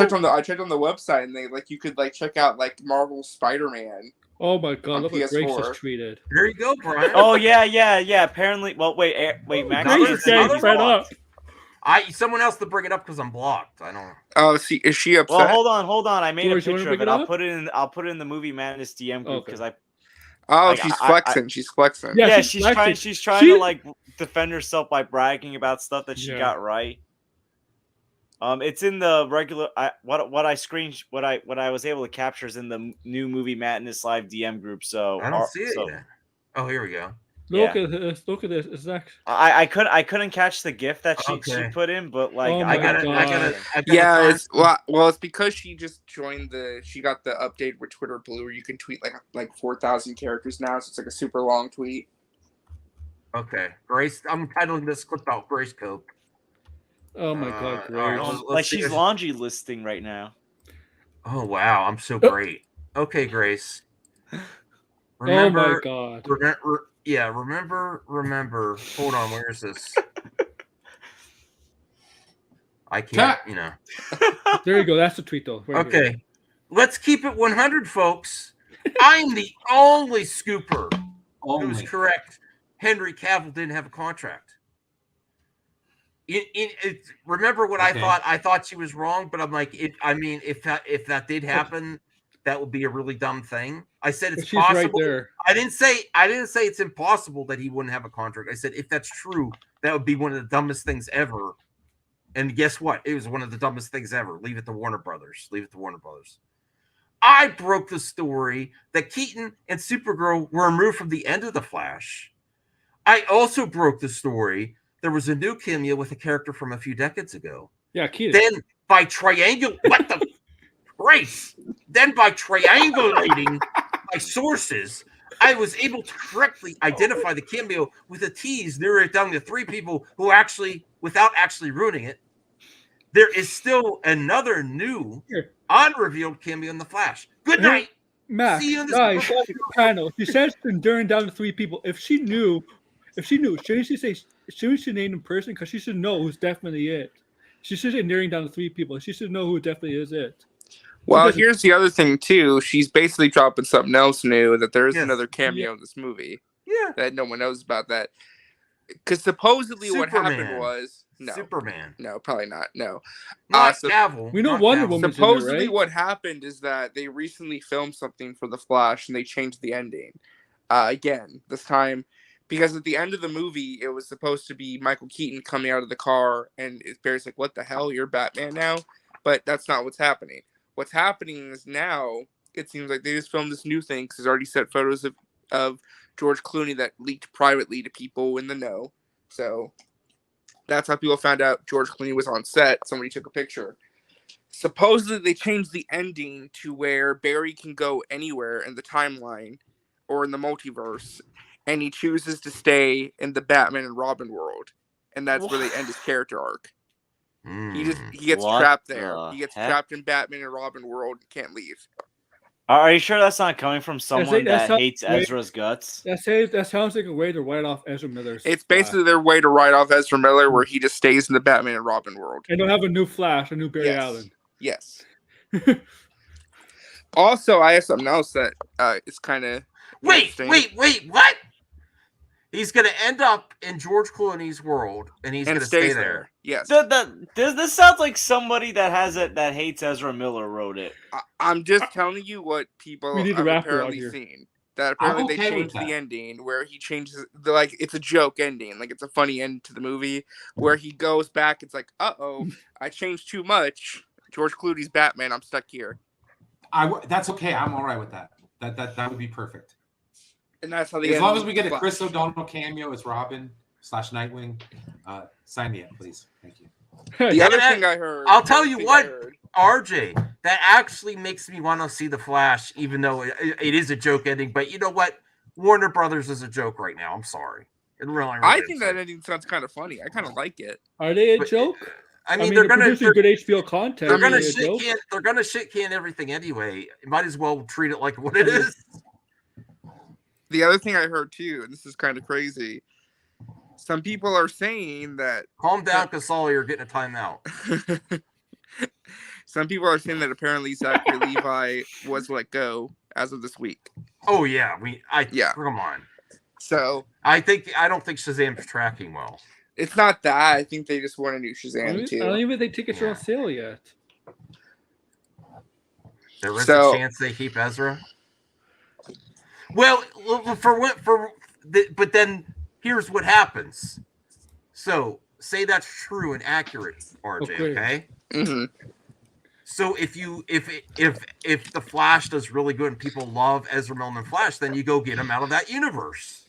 checked on the website and they like you could like check out like Marvel Spider-Man. Oh my god, On look what Grace PS4. just tweeted. There you go, Brian. Oh yeah. Apparently, well, wait, Max. Grace Grace is is getting another fed one. up. Someone else to bring it up because I'm blocked. I don't. Oh, see, is she upset? Well, hold on. I made George, a you wanna picture of bring it. it I'll up? put it in the Movie Madness DM group Okay. because I. Oh, like, she's I- flexing. She's flexing. Yeah, Yeah, she's she's flexing. trying She- to like defend herself by bragging about stuff that she Yeah. got right. It's in the regular. What I was able to capture is in the new Movie Madness live DM group. So I don't see it yet. Oh, here we go. Look at this. Look at this. It's actually. I couldn't catch the gift that she Okay. put in, but like Oh I my got God. Yeah, it's well, it's because she just joined she got the update with Twitter Blue where you can tweet like 4,000 characters now, so it's like a super long tweet. Okay, Grace. I'm titling this clip out Grace Cope. Oh my god, all right, Grace. let's like see she's if- laundry listing right now. Oh wow, I'm so great. Okay, Grace. Oh Remember, my god. remember. Hold on, where is this? I can't, There you go. That's the tweet though. Right here. Okay, let's keep it 100, folks. I'm the only scooper who's Only. correct. Henry Cavill didn't have a contract. Remember what I Okay. thought? I thought she was wrong, but I'm like, if that did happen, that would be a really dumb thing. I said it's She's possible. right there. I didn't say it's impossible that he wouldn't have a contract. I said if that's true, that would be one of the dumbest things ever. And guess what? It was one of the dumbest things ever. Leave it to Warner Brothers. I broke the story that Keaton and Supergirl were removed from the end of The Flash. I also broke the story there was a new cameo with a character from a few decades ago. Yeah, Keaton. Then by triangulating my sources, I was able to correctly identify the cameo with a tease, narrowing it down to 3 people who actually, without actually ruining it, there is still another new, unrevealed cameo in The Flash. Good night. Max, See you in the guys, Super Bowl. panel. She says enduring down to 3 people. If she knew, shouldn't she name them person? Because she should know who's definitely it. She should say narrowing down to 3 people. She should know who definitely is it. Well, Because- here's the other thing too. She's basically dropping something else new that there is Yes. another cameo Yeah. in this movie Yeah. that no one knows about. That because supposedly what happened Superman. was no, Superman. no, probably not. No, Not so- Cavill. We know Not Wonder Cavill. Woman- Woman's in there, supposedly right? what happened is that they recently filmed something for The Flash and they changed the ending again this time because at the end of the movie it was supposed to be Michael Keaton coming out of the car and Barry's like, what the hell, you're Batman now? But that's not what's happening. What's happening is now it seems like they just filmed this new thing because there's already set photos of George Clooney that leaked privately to people in the know. So that's how people found out George Clooney was on set. Somebody took a picture. Supposedly they changed the ending to where Barry can go anywhere in the timeline or in the multiverse, and he chooses to stay in the Batman and Robin world, and that's where they end his character arc. He gets What trapped there. the He gets heck? trapped in Batman and Robin world and can't leave. Are you sure that's not coming from someone that's that how- hates wait. Ezra's guts? That sounds like a way to write off Ezra Miller's. It's Flash. basically their way to write off Ezra Miller, where he just stays in the Batman and Robin world. And they'll have a new Flash, a new Barry Yes. Allen. Yes. Also, I have something else that is kind of Wait, what? He's going to end up in George Clooney's world, and he's going to stay there. Yes. This sounds like somebody that hates Ezra Miller wrote it. I'm just telling you what people We need a have rapper out apparently here. seen. That apparently I'm they okay with changed the that. ending where he changes like it's a joke ending, like it's a funny end to the movie where he goes back. It's like, I changed too much. George Clooney's Batman. I'm stuck here, That's okay. I'm all right with that. That would be perfect. and that's how the As long end as we get a Flash. Chris O'Donnell cameo as Robin / Nightwing, sign me up, please. Thank you. The other thing I heard. I'll tell you the other what, thing I heard- RJ, that actually makes me want to see The Flash, even though it is a joke ending. But you know what? Warner Brothers is a joke right now. I'm sorry. It really I is. think that ending sounds kind of funny. I kind of like it. Are they a But, joke? I mean, they're producing good HBO content. They're gonna Are they a joke? they're gonna shit can everything anyway. Might as well treat it like what it is. The other thing I heard too, and this is kind of crazy. Some people are saying that Calm down, Casali. You're getting a timeout. some people are saying that apparently Zachary Levi was let go as of this week. Oh yeah, Yeah. Come on. So I don't think Shazam's tracking well. it's not that. I think they just want a new Shazam I don't too. even think tickets are on sale yet. There is So- a chance they keep Ezra. Well, but then here's what happens. So say that's true and accurate, RJ. Okay. hmm So if the Flash does really good and people love Ezra Miller and Flash, then you go get him out of that universe.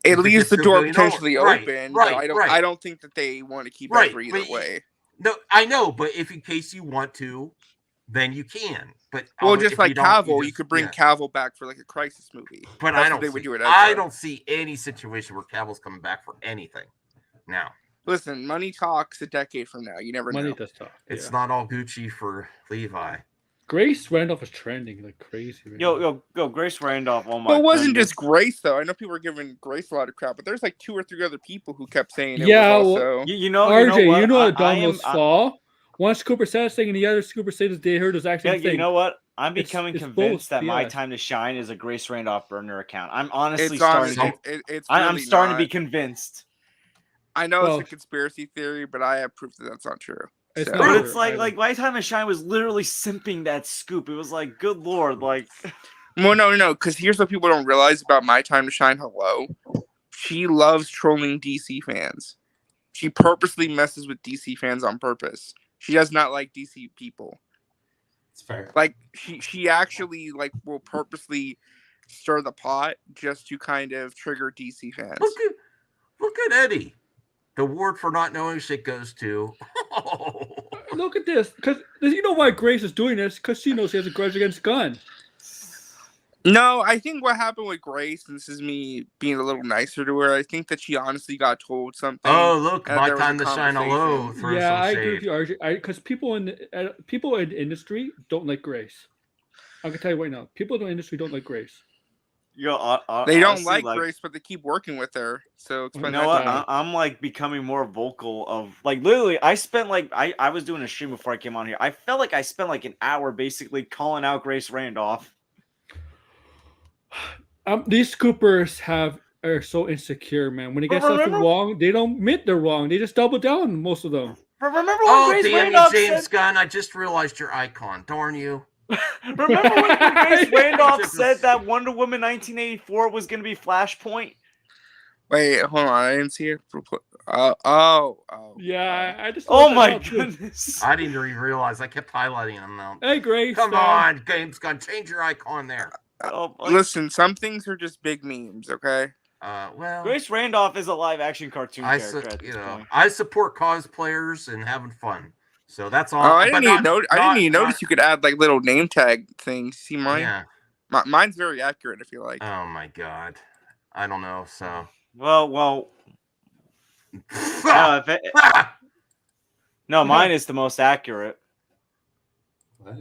It If leaves gets the to $1 door billion, potentially right, open. right, but right. I don't think that they want to keep Right, Ezra either but- way. No, I know, but if in case you want to, then you can. But Well, if just you like don't, Cavill, you just- could bring yeah. Cavill back for like a crisis movie. But That's I what don't. they would do with I Ezra. don't see any situation where Cavill's coming back for anything. Now Listen, money talks a decade from now. You never Money know. does talk. it's yeah. not all Gucci for Levi. Grace Randolph is trending like crazy. Right now. Yo, Grace Randolph. Oh my. But it wasn't goodness. just Grace though. I know people were giving Grace a lot of crap, but there's like 2 or 3 other people who kept saying it Yeah, was well, also. You know, RJ, you know what? what Domino's fall? One scooper said thing, and the other scooper said they heard his Yeah, actual thing. you know what? I'm It's- becoming it's convinced both, that My yeah. Time to Shine is a Grace Randolph burner account. I'm honestly It's starting. honestly, To, it's I'm really starting to be not. convinced. I know Well- it's a conspiracy theory, but I have proof that that's not true. It's So- not But true. it's like I- My Time to Shine was literally simping that scoop. It was like, good lord, like Well, no, because here's what people don't realize about My Time to Shine. Hello, she loves trolling DC fans. She purposely messes with DC fans on purpose. She does not like DC people. It's fair. Like she actually like will purposely stir the pot just to kind of trigger DC fans. Look at Eddie. The award for not knowing shit goes to. Look at this, because you know why Grace is doing this? Because she knows she has a grudge against Gunn. No, I think what happened with Grace, and this is me being a little nicer to her, I think that she honestly got told something. Oh, look, and My there was a Time to Shine hello. conversation. Throw Yeah, some I agree with shade. you, RJ. Because people in the industry don't like Grace. I can tell you right now, people in the industry don't like Grace. yo, They don't honestly, like Grace, but they keep working with her. So explain You that know what? to me. I'm like becoming more vocal of like literally. I spent like I was doing a stream before I came on here. I felt like I spent like an hour basically calling out Grace Randolph. These scoopers are so insecure, man. When they get But something remember- wong, they don't admit they're wrong. They just double down. Most of them. Remember when Oh, Grace damn you, Randolph James said? Gunn. I just realized your icon. Darn you. Remember when Grace Randolph Just- said that Wonder Woman 1984 was going to be Flashpoint? Wait, hold on. I didn't see it. Oh. Yeah, I just. Oh thought my that out, too. goodness! I didn't even realize. I kept highlighting them now. Hey, Grace. Come on, James Gunn. Change your icon there. Oh, like, Listen, some things are just big memes, okay? Well, Grace Randolph is a live action cartoon I character at this point. I support cosplayers and having fun. So that's all. Oh, I but didn't even not- notice not- you could add like little name tag things. See mine? Yeah. Mine's very accurate. I feel like. Oh my god. I don't know. So. Well. Ah! If no, mine is the most accurate. What?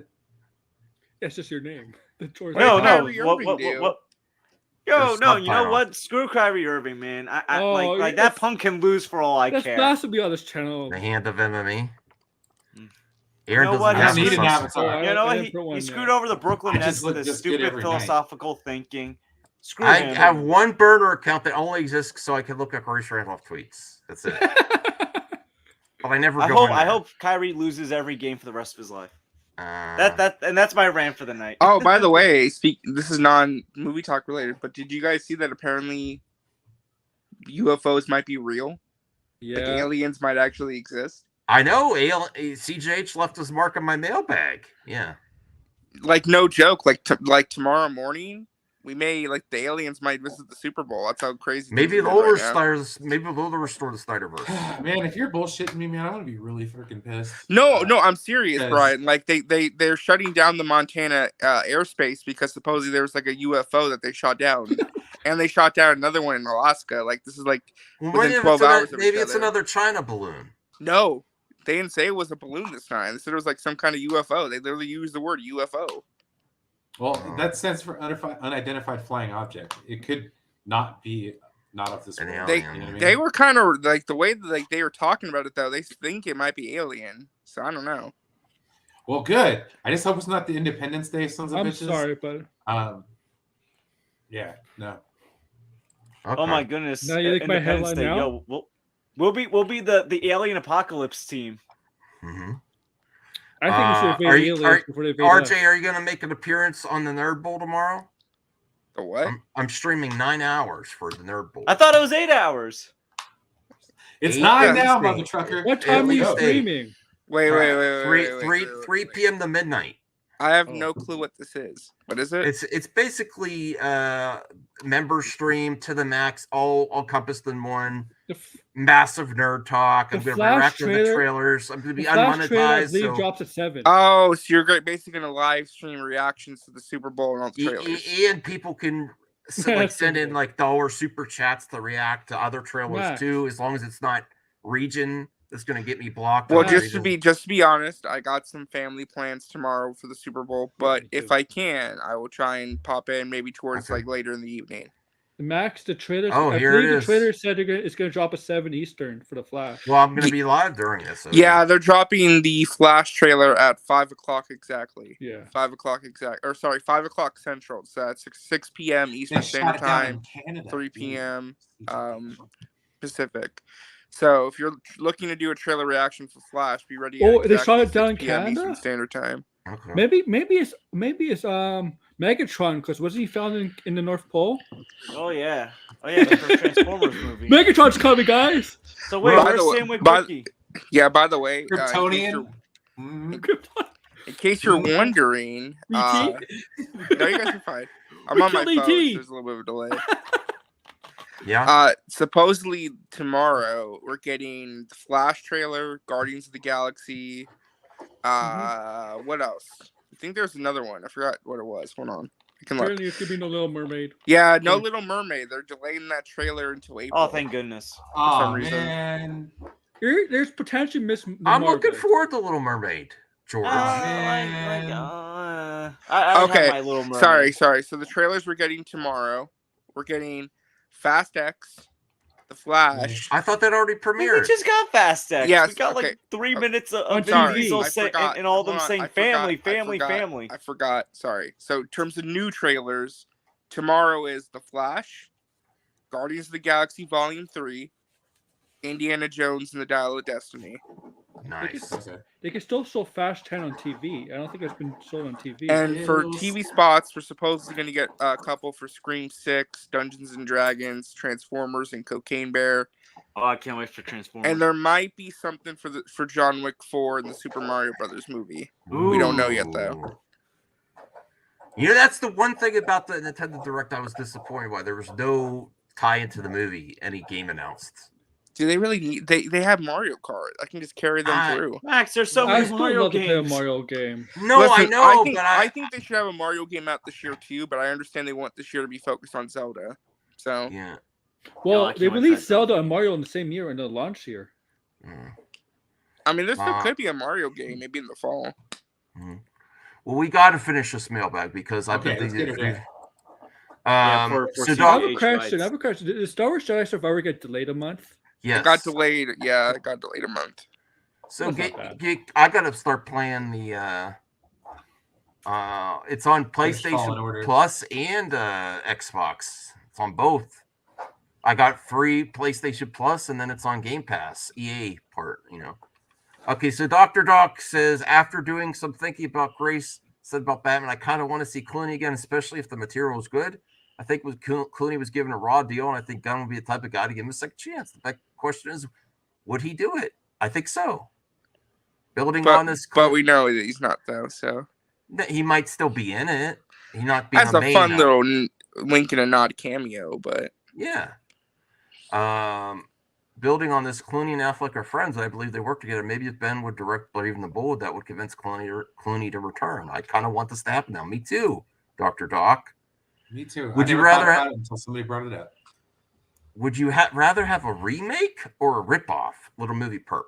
That's just your name. The George No, no. Kyrie What? Irving do? Yo, There's no. You know subtitle. what? Screw Kyrie Irving, man. Oh, Like yes. that punk can lose for all I That's care. blasphemy on this channel. The hand of MMA. You Aaron know doesn't what? I have don't need a an subtitle. avatar. You know I what? didn't put one He screwed yet. over the Brooklyn I Nets just with look his just good stupid every night. philosophical thinking. Screw I him. have one burner account that only exists so I can look at Grace Randolph tweets. That's it. But I never go in I there. hope Kyrie loses every game for the rest of his life. Uh, That's my rant for the night. Oh, by the way, this is non-movie talk related, but did you guys see that apparently UFOs might be real? Like Yeah. aliens might actually exist? I know CJH left his mark on my mailbag. Yeah. Like no joke. Like tomorrow morning, we may the aliens might visit the Super Bowl. That's how crazy. Maybe things are they'll right now. restore the Snyderverse. Man, if you're bullshitting me, man, I'm gonna be really freaking pissed. No, I'm serious, Yes. Brian. Like they're shutting down the Montana airspace because supposedly there was like a UFO that they shot down, and they shot down another one in Alaska. Like this is like within 12 hours. Maybe it's another China balloon. No, they didn't say it was a balloon this time. They said it was like some kind of UFO. They literally used the word UFO. Well, that stands for unidentified flying object. It could not of this An world. They alien. You know what I mean? they were kind of like the way that they were talking about it though. They think it might be alien. So I don't know. Well, good. I just hope it's not the Independence Day sons of I'm bitches. sorry, but Yeah, no. Okay. Oh my goodness! Now you like my Independence headline Day. now? Yo, we'll be the alien apocalypse team. Mhm. I think we should are invade you- aliens before they invade RJ, us. are you going to make an appearance on the Nerd Bowl tomorrow? The what? I'm streaming 9 hours for the Nerd Bowl. I thought it was 8 hours. It's 8 9 at now, least 8. mother trucker. What time are you least 8. streaming? Wait. 3 p.m. to midnight. I have no clue what this is. What is it? It's basically member stream to the max, all encompassed in one. The, f- Massive nerd talk. The I'm going to Flash react to the trailer- trailers. I'm going to the be Flash trailer, I unmonetized. believe, So drops at 7. Oh, so you're basically gonna live stream reactions to the Super Bowl and all the trailers. and people can send in dollar super chats to react to other trailers Max. too, as long as it's not region that's going to get me blocked. Well, on just to region. be honest, I got some family plans tomorrow for the Super Bowl, but me if too. I can, I will try and pop in maybe towards Okay. later in the evening. Max, the trailer. Oh, I here believe it the is. trailer said it's going to drop at 7 Eastern for the Flash. Well, I'm going to be live during this. So Yeah, they're dropping the Flash trailer at 5:00 exactly. Yeah. 5:00 exact, or sorry, 5:00 Central. So that's 6 p.m. They Eastern shot Standard it down Time, in Canada. 3 p.m. Pacific. So if you're looking to do a trailer reaction for Flash, be ready. Oh, at they shot exactly it down 6 in p.m. Eastern Canada? Standard Time. Okay. Maybe it's Megatron, because wasn't he found in the North Pole? Oh yeah, the first Transformers movie. Megatron's coming, guys. So wait, By where's the way- Sam by- Witwicky? Yeah, by the way, Kryptonian. in case you're wondering, no, you guys are fine. I'm on my killed phone, so ET. there's a little bit of a delay. Yeah. Supposedly tomorrow we're getting the Flash trailer, Guardians of the Galaxy. What else? I think there's another one. I forgot what it was. Hold on, I can look. Apparently, it's going to be no Little Mermaid. Yeah, no Little Mermaid. They're delaying that trailer until April. Oh, thank goodness. Oh, some reason. man. There's potentially Miss. I'm looking forward to Little Mermaid, George. man. I Okay, have my Little Mermaid. Sorry. So the trailers we're getting tomorrow. We're getting Fast X, The Flash. I thought that already We premiered. just got Fast X. Yes, we got okay. like 3 minutes On of Vin TV. Diesel I say, forgot. and all of them Hold on, saying I forgot. family. I forgot. Sorry. So in terms of new trailers, tomorrow is The Flash, Guardians of the Galaxy Volume 3, Indiana Jones and the Dial of Destiny. Nice. Okay. They can still show Fast 10 on TV. I don't think it's been sold on TV. And for Riddles. TV spots, we're supposedly going to get a couple for Scream 6, Dungeons and Dragons, Transformers, and Cocaine Bear. Oh, I can't wait for Transformers. And there might be something for John Wick 4 in the Super Mario Brothers movie. We don't know yet, though. You know, that's the one thing about the Nintendo Direct I was disappointed by. There was no tie into the movie, any game announced. Do they really need? They have Mario Kart. I can just carry them through. Max, there's so I many still Mario love to play a games. Mario game. No, Listen, I know, think, but I think they should have a Mario game out this year too. But I understand they want this year to be focused on Zelda. So yeah. Well, I they can't wait for released that. Zelda and Mario in the same year in the launch year. Mm. I mean, there still Wow. could be a Mario game maybe in the fall. Mm. Well, we got to finish this mailbag because I've Okay, been let's get her thinking. there. For So CGH I have a question. rights. I have a question. Did Star Wars Jedi Survivor get delayed a month? Yes. It got delayed. Yeah, it got delayed a month. So That's not I got to start playing the. It's on Fallen PlayStation Order. Plus and Xbox. It's on both. I got free PlayStation Plus, and then it's on Game Pass, EA part. Okay, so Dr. Doc says, after doing some thinking about Grace said about Batman, I kind of want to see Clooney again, especially if the material is good. I think Clooney was given a raw deal, and I think Gunn would be the type of guy to give him a second chance. The big question is, would he do it? I think so. Building on this, but we know that he's not though. So he might still be in it. He not be that's a a main fun now. little wink and a nod cameo, but Yeah. Building on this, Clooney and Affleck are friends. I believe they work together. Maybe if Ben would direct Brave and the Bold, that would convince Clooney to return. I kind of want this to happen now. Me too, Dr. Doc. Me too. Would I you never rather thought have, about it until somebody brought it up? Would you rather have a remake or a ripoff? Little movie perk.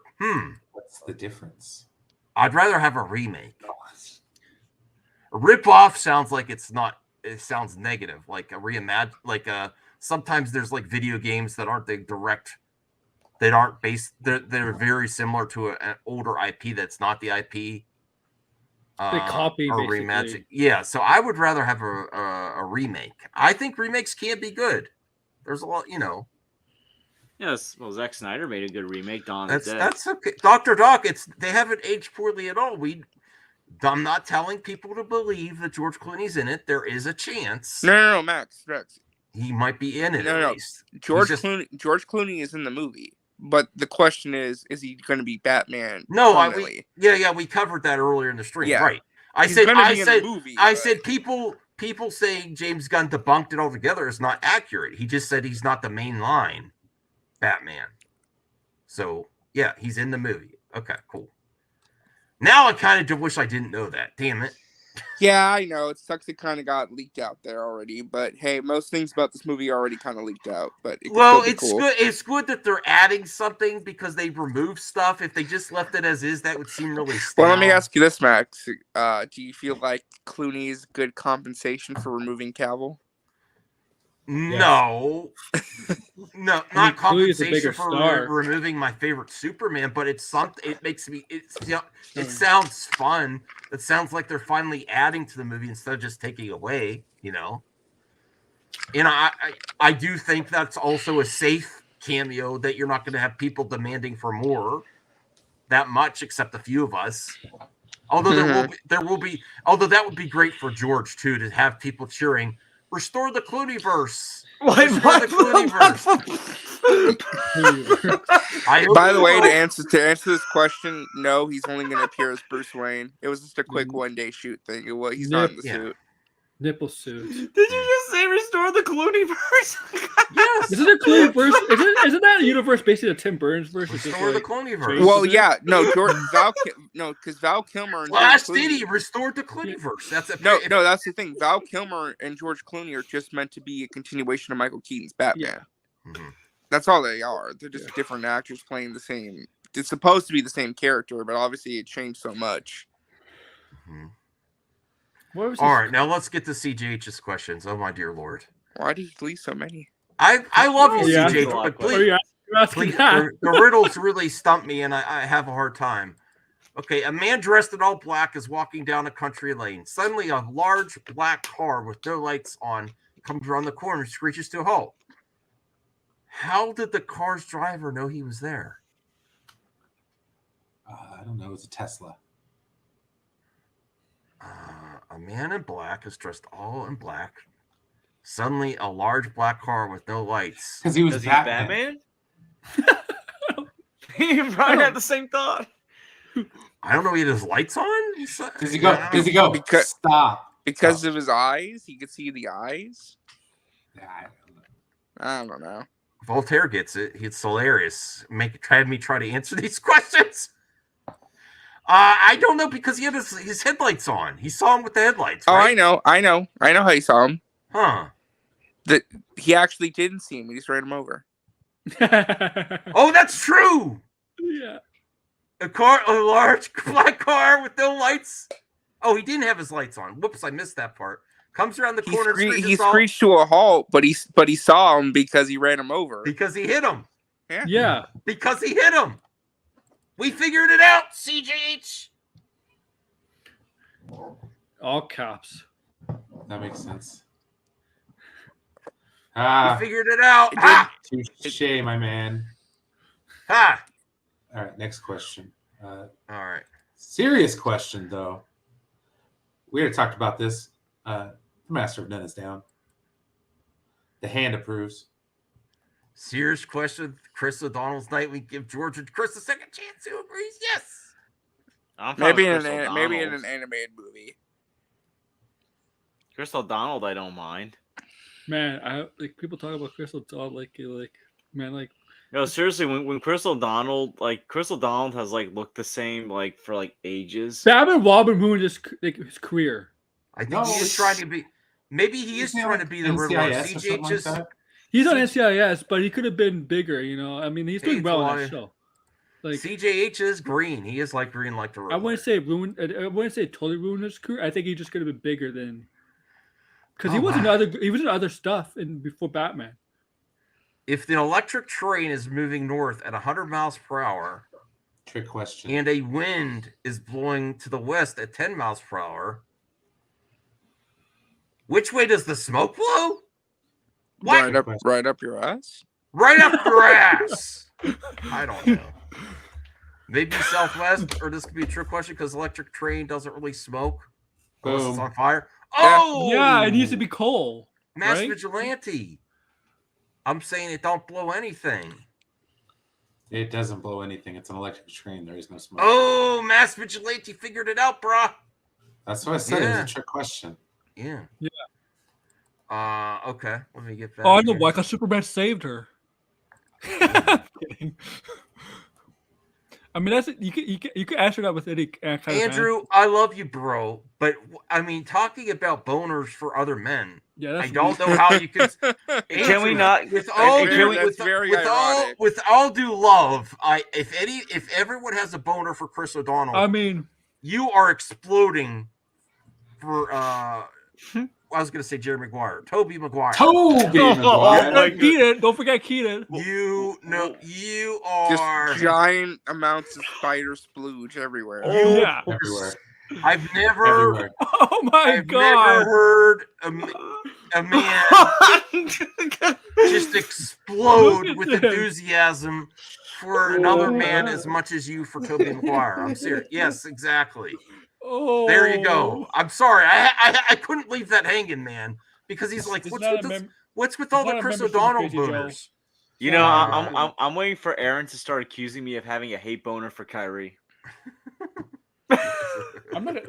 What's the difference? I'd rather have a remake. A ripoff sounds like it's not. It sounds negative, like a reimagine. Like sometimes there's like video games that aren't the direct. That aren't based. They're very similar to an older IP that's not the IP. They copy or basically. reimagine. Yeah, so I would rather have a remake. I think remakes can be good. There's a lot, Yes, well, Zack Snyder made a good remake, Dawn of the Dead. That's okay. Dr. Doc, they haven't aged poorly at all. I'm not telling people to believe that George Clooney's in it. There is a chance. No, Max. He might be in it at least. George Clooney is in the movie, but the question is he going to be Batman? No, we covered that earlier in the stream, Yeah. right? I said people saying James Gunn debunked it altogether is not accurate. He just said he's not the main line Batman. So yeah, he's in the movie. Okay, cool. Now I kind of wish I didn't know that. Damn it. Yeah, I know. It sucks it kind of got leaked out there already. But hey, most things about this movie already kind of leaked out. But it's cool. Good. It's good that they're adding something because they removed stuff. If they just left it as is, that would seem really stale. Well, let me ask you this, Max. Do you feel like Clooney is good compensation for removing Cavill? No, no, not compensation for star. removing my favorite Superman, but it's something. It makes me. It sounds fun. It sounds like they're finally adding to the movie instead of just taking away. And I do think that's also a safe cameo that you're not going to have people demanding for more that much, except a few of us. Although there will be. Although that would be great for George too to have people cheering. Restore the Clooneyverse. Restore the Clooneyverse. By the way, to answer this question, no, he's only going to appear as Bruce Wayne. It was just a quick one-day shoot thing. He's not in the suit. Nipple suit. Did you just say restore the Clooneyverse? Yes. Isn't it Clooneyverse? Isn't that a universe basically the Tim Burns verse? Restore the Clooneyverse. Well, yeah, no, because Val Kilmer and Last City restored the Clooneyverse. That's no, that's the thing. Val Kilmer and George Clooney are just meant to be a continuation of Michael Keaton's Batman. Yeah. Mm-hmm. That's all they are. They're just different actors playing the same. It's supposed to be the same character, but obviously it changed so much. Mm-hmm. All right, now let's get to CJH's questions. Oh my dear Lord! Why did he leave so many? I love you, CJ, but please, the riddles really stump me, and I have a hard time. Okay, a man dressed in all black is walking down a country lane. Suddenly, a large black car with no lights on comes around the corner and screeches to a halt. How did the car's driver know he was there? I don't know. It was a Tesla. A man in black is dressed all in black. Suddenly, a large black car with no lights. Because he was Batman. He probably had the same thought. I don't know. He had his lights on. Does he go? Does he go? Stop. Because of his eyes, he could see the eyes. I don't know. Voltaire gets it. It's hilarious. Have me try to answer these questions. I don't know because he had his headlights on. He saw him with the headlights. Right? Oh, I know how you saw him. Huh? That he actually didn't see him. He just ran him over. Oh, that's true. Yeah. A large black car with no lights. Oh, he didn't have his lights on. Whoops, I missed that part. Comes around the He, corner. he screeched to a halt, but he saw him because he ran him over. Because he hit him. Yeah. Because he hit him. We figured it out, CJH. All caps. That makes sense. We figured it out. Touche, my man. Ha! All right, next question. All right. Serious question, though. We already talked about this. The Master of None is down. The hand approves. Serious question. Chris O'Donnell's night. We give George and Chris a second chance. Who agrees? Yes. Maybe in an animated movie. Chris O'Donnell, I don't mind. Man, I like people talk about Chris O'Donnell like No, seriously, when Chris O'Donnell has like looked the same like for like ages. Batman Robin ruined his career. I think he is trying to be. Maybe he is trying to be the Riddler. CJ just. He's on NCIS, but he could have been bigger. You know, I mean, he's doing well on that show. Like CJH is green. He is like green, like the Riddler. I wouldn't say ruined. I wouldn't say totally ruined his career. I think he just could have been bigger than. Because he was in other stuff before Batman. If the electric train is moving north at 100 miles per hour, trick question, and a wind is blowing to the west at 10 miles per hour, which way does the smoke blow? What? Right up your ass? Right up your ass. I don't know. Maybe southwest, or this could be a trick question because electric train doesn't really smoke unless it's on fire. Oh, yeah, it needs to be coal. Mass right? Vigilante. I'm saying it don't blow anything. It doesn't blow anything. It's an electric train. There is no smoke. Oh, Mass Vigilante figured it out, brah. That's what I said. It was a trick question. Yeah. Okay. Let me get back. Oh, I know why. Because Superman saved her. I'm kidding. I mean, that's you could answer that with any kind of Andrew, I love you, bro, but I mean, talking about boners for other men. Yeah, that's I don't know how you can. Can we not? With all due love, if everyone has a boner for Chris O'Donnell, I mean, you are exploding for. I was going to say Jerry Maguire, Toby Maguire. Keaton, don't forget Keaton. You are just giant amounts of spider splooge everywhere. Oh, yeah, everywhere. I've never. Oh my God! Never heard a man just explode with enthusiasm for another man as much as you for Toby Maguire. I'm serious. Yes, exactly. Oh, there you go. I'm sorry. I couldn't leave that hanging, man, because he's like, what's with all the Chris O'Donnell boners? You know, I'm waiting for Aaron to start accusing me of having a hate boner for Kyrie. I'm not.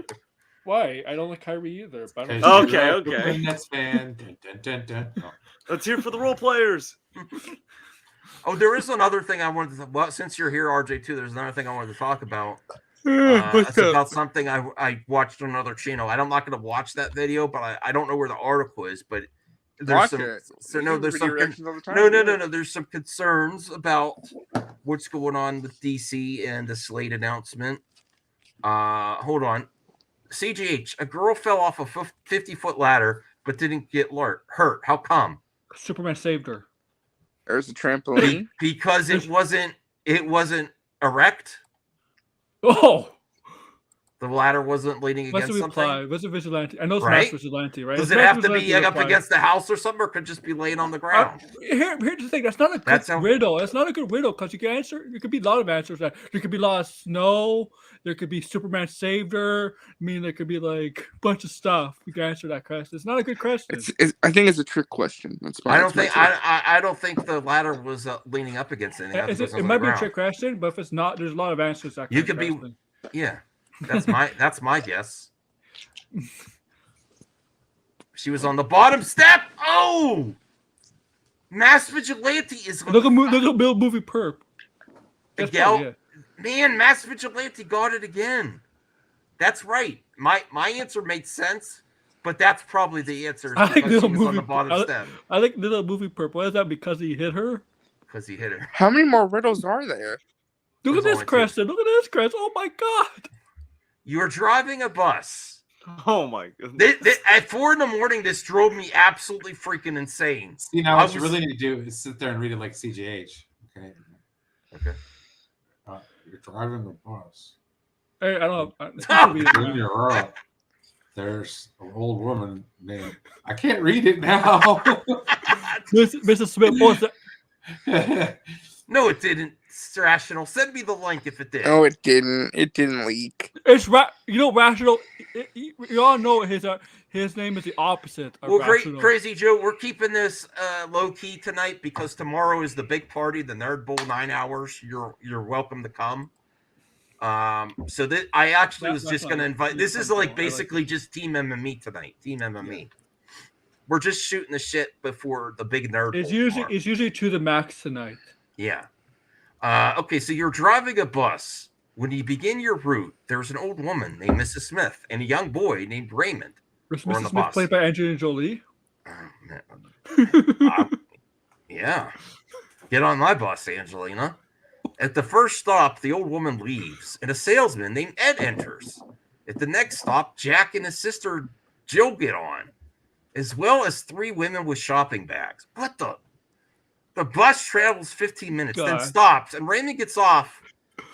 Why? I don't like Kyrie either. But okay. Nets fan. Dun, dun, dun. Oh. Let's hear for the role players. Oh, there is another thing I wanted to. Well, since you're here, RJ, too, there's another thing I wanted to talk about. It's about something I watched on another channel. I'm not going to watch that video, but I don't know where the article is. But there's there's some concerns about what's going on with DC and the Slate announcement. Hold on. CGH, a girl fell off a 50-foot ladder but didn't get hurt. How come? Superman saved her. There's a trampoline. Because it wasn't erect. Oh, the ladder wasn't leaning against something. What's a vigilante? I know it's Mass Vigilante, right? Does it have to be up against the house or something, or could it just be laying on the ground? Here's the thing. That's not a good riddle. That's not a good riddle because you can answer. There could be a lot of answers. There could be a lot of snow. There could be Superman saved her. I mean, there could be like a bunch of stuff. You can answer that question. It's not a good question. I think it's a trick question. That's fine. I don't think the ladder was leaning up against anything. It might be a trick question, but if it's not, there's a lot of answers. That you could be. Yeah. That's my guess. She was on the bottom step. Oh, Mass Vigilante is. Look at movie perp. Man, Mass Vigilante got it again. That's right. My answer made sense, but that's probably the answer. I think little movie on the bottom step. I think little movie perp. What is that? Because he hit her. Because he hit her. How many more riddles are there? Look at this, Creston. Look at this, Creston. Oh my God. You're driving a bus Oh my goodness. At 4 a.m, this drove me absolutely freaking insane. See, now what you really need to do is sit there and read it like CGH. Okay. You're driving the bus. Hey, I don't In your row, there's an old woman named. I can't read it now. Mrs. Smith, what's that? No, it didn't. It's Rational. Send me the link if it did. No, it didn't. It didn't leak. It's Rational. You all know his name is the opposite of Well, Rational. Crazy Joe, we're keeping this low key tonight because tomorrow is the big party, the Nerd Bowl 9 hours. You're welcome to come. So that I actually was just going to invite. This is like basically just Team MME tonight. Team MME. Yeah. We're just shooting the shit before the big Nerd Bowl. It's usually to the max tonight. Yeah. Okay, so you're driving a bus. When you begin your route, there's an old woman named Mrs. Smith and a young boy named Raymond. Was Mrs. Smith played by Angelina Jolie? Yeah. Get on my bus, Angelina. At the first stop, the old woman leaves, and a salesman named Ed enters. At the next stop, Jack and his sister Jill get on, as well as 3 women with shopping bags. What the? The bus travels 15 minutes, then stops, and Raymond gets off,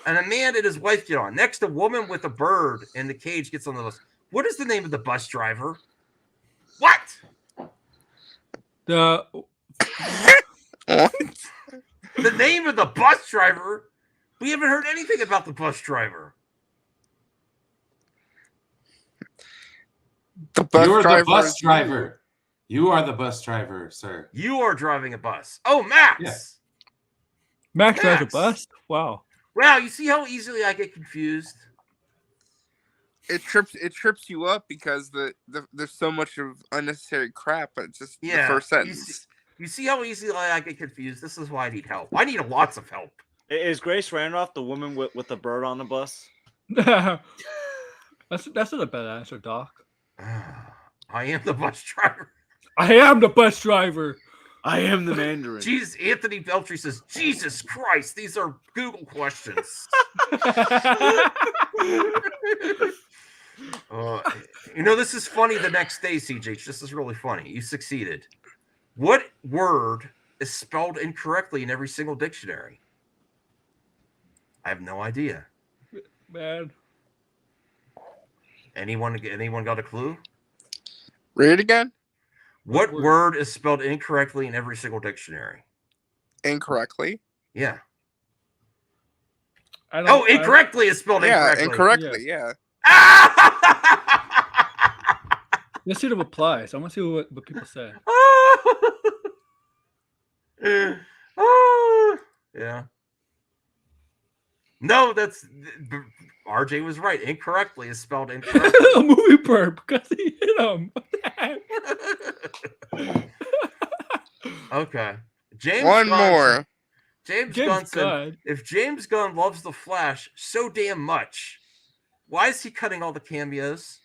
and a man and his wife get on. Next, a woman with a bird in the cage gets on the bus. What is the name of the bus driver? What? The name of the bus driver? We haven't heard anything about the bus driver. The bus driver. You are the bus driver, sir. You are driving a bus. Oh, Max. Yeah. Max drives a bus? Wow. Wow, you see how easily I get confused? It trips you up because there's so much of unnecessary crap, but it's just the first sentence. You see how easily I get confused? This is why I need help. I need lots of help. Is Grace Randolph the woman with the bird on the bus? That's not a bad answer, Doc. I am the bus driver. I am the bus driver. I am the Mandarin. Jesus, Anthony Beltry says, Jesus Christ, these are Google questions. This is funny the next day, CJ. This is really funny. You succeeded. What word is spelled incorrectly in every single dictionary? I have no idea. Man. Anyone got a clue? Read it again. What word is spelled incorrectly in every single dictionary? Incorrectly? Yeah. Incorrectly is spelled incorrectly. Incorrectly, yeah. Let's see what applies. I want to see what people say. Yeah. No, that's RJ was right. Incorrectly is spelled incorrectly. A movie perp because he hit him. Okay. James Gunn said, if James Gunn loves The Flash so damn much, why is he cutting all the cameos?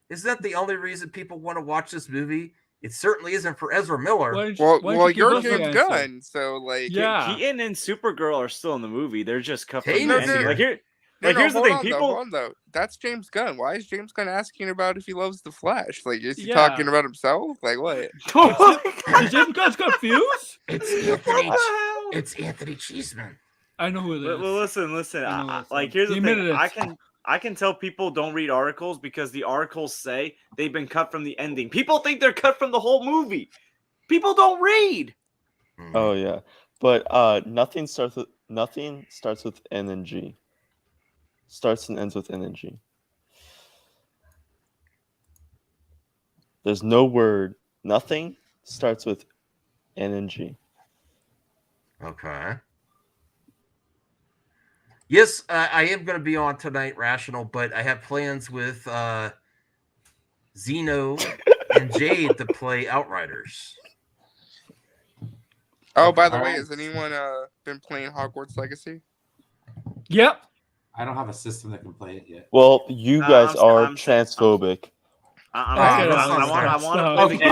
Isn't that the only reason people want to watch this movie? It certainly isn't for Ezra Miller. Well, you're James Gunn, so like, Keaton and Supergirl are still in the movie. They're just covering the ending. Here's the thing, people. That's James Gunn. Why is James Gunn asking about if he loves the Flash? Like, is he talking about himself? Like, what? Is James Gunn's confused? It's Anthony Cheeseman. I know who it is. Well, listen. Here's the thing. I can tell people don't read articles because the articles say they've been cut from the ending. People think they're cut from the whole movie. People don't read. Oh yeah, but nothing starts with N and G. Starts and ends with N and G. There's no word. Nothing starts with N and G. Okay. Yes, I am going to be on tonight, Rational, but I have plans with Zeno and Jade to play Outriders. Oh, by the way, has anyone been playing Hogwarts Legacy? Yep. I don't have a system that can play it yet. Well, you guys are transphobic. I want to play the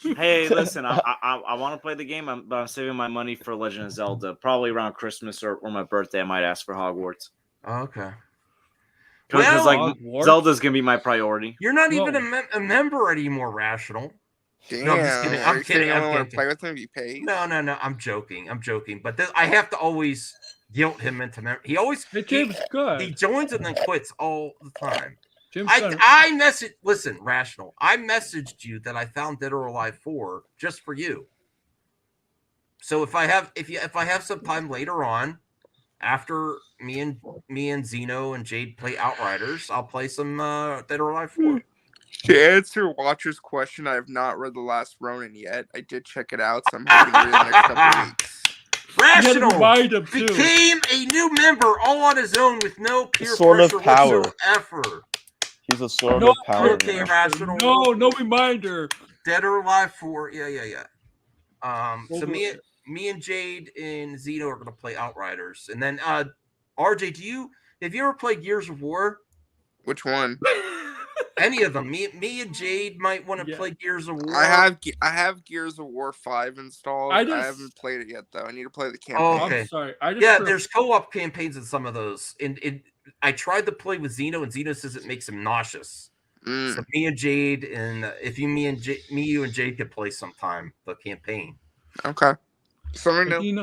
game. Hey, listen, I want to play the game, but I'm saving my money for Legend of Zelda. Probably around Christmas or my birthday, I might ask for Hogwarts. Okay. Because Well, Zelda's gonna be my priority. You're not even a member anymore, Rational. Damn. No, I'm just kidding. I'm kidding. I I'm don't want kidding. to play with him if he pays. No. I'm joking. But I have to always guilt him into memory. He always he joins and then quits all the time. I message. Listen, Rational. I messaged you that I found Dead or Alive 4 just for you. So if I have some time later on, after me and Zeno and Jade play Outriders, I'll play some Dead or Alive 4. To answer Watcher's question, I have not read The Last Ronin yet. I did check it out, so I'm hoping to read it in the next couple of weeks. Rational became a new member all on his own with no peer Sword of pressure power. whatsoever. He's a sword of power. Okay, Rational. No reminder. Dead or Alive 4. Yeah. So me and Jade and Zeno are going to play Outriders, and then RJ, have you ever played Gears of War? Which one? Any of them? Me and Jade might want to play Gears of War. I have Gears of War 5 installed. I haven't played it yet though. I need to play the campaign. Oh, okay. I'm sorry. There's co-op campaigns in some of those. And I tried to play with Zeno, and Zeno says it makes him nauseous. So me and Jade, and if you you and Jade could play sometime the campaign. Okay. Do you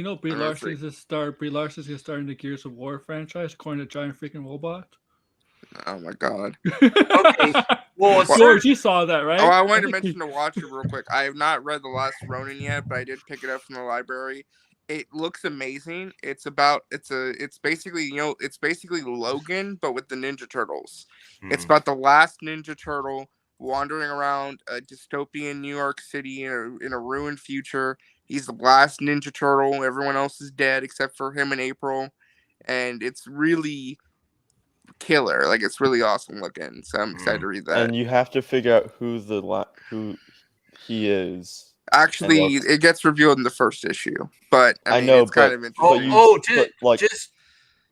know Brie Larson's gonna start in the Gears of War franchise according to Giant Freaking Robot? Oh my god. Okay. Well, George, you saw that, right? Oh, I wanted to mention to watch it real quick. I have not read The Last Ronin yet, but I did pick it up from the library. It looks amazing. It's basically Logan, but with the Ninja Turtles. It's about the last Ninja Turtle wandering around a dystopian New York City in a ruined future. He's the last Ninja Turtle. Everyone else is dead except for him and April. And it's really killer. Like, it's really awesome looking. So I'm excited to read that. And you have to figure out who he is. Actually, it gets revealed in the first issue, but I mean, know, it's kind of interesting.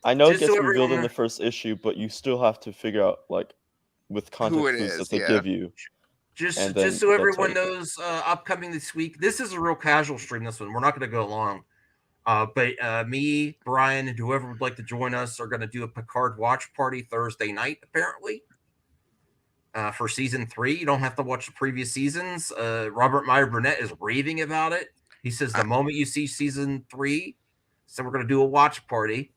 I know it gets revealed in the first issue, but you still have to figure out, like, with context clues that they give you. Just so everyone knows, upcoming this week, this is a real casual stream. This one, we're not going to go long, but me, Brian, and whoever would like to join us are going to do a Picard watch party Thursday night, apparently. For season 3, you don't have to watch the previous seasons. Robert Meyer Burnett is raving about it. He says the moment you see season 3, so we're going to do a watch party.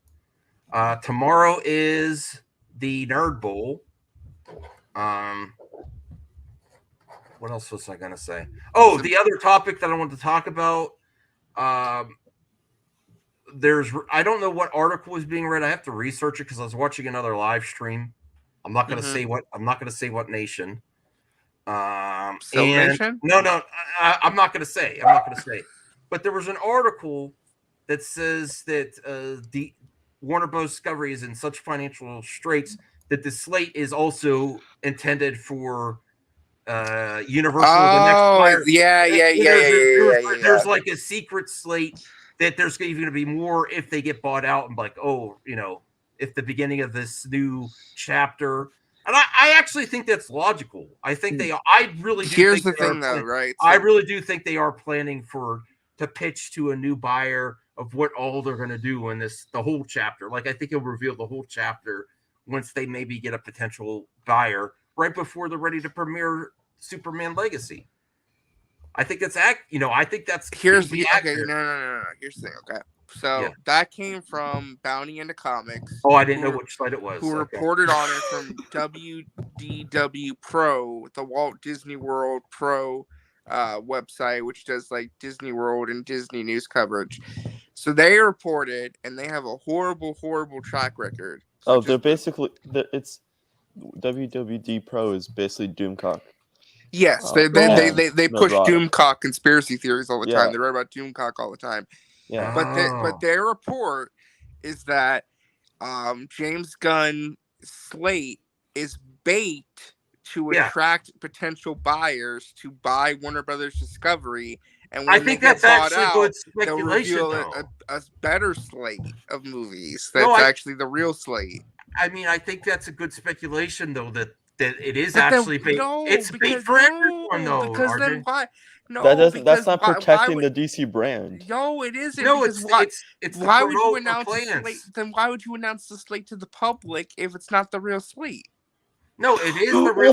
Tomorrow is the Nerd Bowl. What else was I going to say? Oh, the other topic that I wanted to talk about. I don't know what article is being read. I have to research it because I was watching another live stream. I'm not going to say what. I'm not going to say what nation. Nation? No. I'm not going to say. I'm not going to say. But there was an article that says that the Warner Bros. Discovery is in such financial straits that the slate is also intended for Universal. Oh, the next yeah. There's like a secret slate that there's even going to be more if they get bought out, and like, if the beginning of this new chapter, and I actually think that's logical. I think I really do. Here's the thing, though, right? I really do think they are planning to pitch to a new buyer of what all they're going to do in the whole chapter. Like, I think it'll reveal the whole chapter once they maybe get a potential buyer right before they're ready to premiere Superman Legacy. I think that's I think that's here's the okay. No. Here's the thing. Okay, so that came from Bounty into Comics. Oh, I didn't know which site it was. Who reported on it from WDW Pro, the Walt Disney World Pro website, which does like Disney World and Disney news coverage. So they reported, and they have a horrible track record. So it's WWD Pro is basically Doomcock. Yes, they push Doomcock conspiracy theories all the time. They write about Doomcock all the time. Yeah, but their report is that James Gunn Slate is bait to attract potential buyers to buy Warner Brothers Discovery, and when I think that's actually out, good they'll speculation. reveal a better slate of movies. That's actually the real slate. I mean, I think that's a good speculation, though, that it is actually bait. It's bait for everyone, though. Because then why? No, That's because not why protecting would, the DC brand. no, it isn't. No, because it's why to would you promote announce the the slate? plans. Then why would you announce the slate to the public if it's not the real slate? No, it is the real.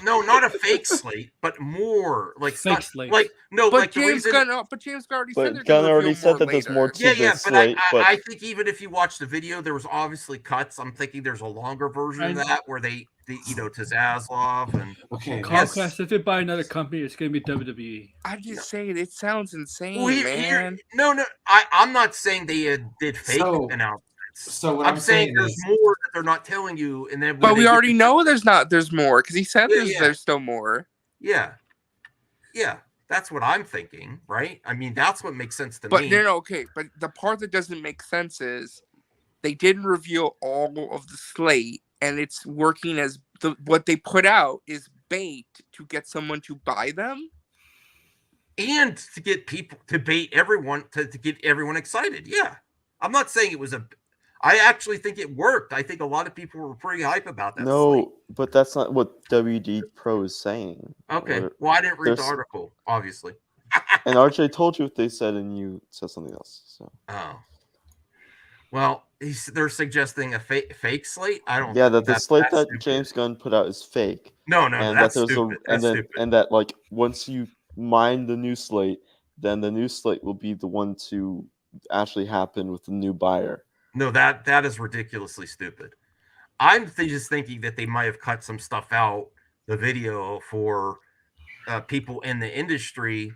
No, not a fake slate, but more like Fake slate. Like no, But like the James reason. Gunn, already said But they're Gunn gonna already reveal said more that there's more later. to Yeah, the but slate. I think even if you watch the video, there was obviously cuts. I'm thinking there's a longer version of that where they to Zaslav and Okay, Comcast, if it buy another company, it's going to be WWE. I'm just saying, it sounds insane, Well, man. no, I'm not saying they did fake announcements. So what I'm I'm saying saying there's is, more that they're not telling you, and then But we already know there's more because he said there's still more. Yeah, that's what I'm thinking, right? I mean, that's what makes sense to But me. no, okay. But the part that doesn't make sense is they didn't reveal all of the slate, and it's working as what they put out is bait to get someone to buy them, and to get people to bait everyone to get everyone excited. Yeah, I'm not saying it was I actually think it worked. I think a lot of people were pretty hype about that. No, but that's not what WD Pro is saying. Okay. Well, I didn't read the article, obviously. And RJ told you what they said, and you said something else. So. Oh. Well, they're suggesting a fake slate. I don't. Yeah, that the slate that stupid. James Gunn put out is fake. No, and that's that there's stupid. And that like once you mine the new slate, then the new slate will be the one to actually happen with the new buyer. No, that is ridiculously stupid. I'm just thinking that they might have cut some stuff out, the video for people in the industry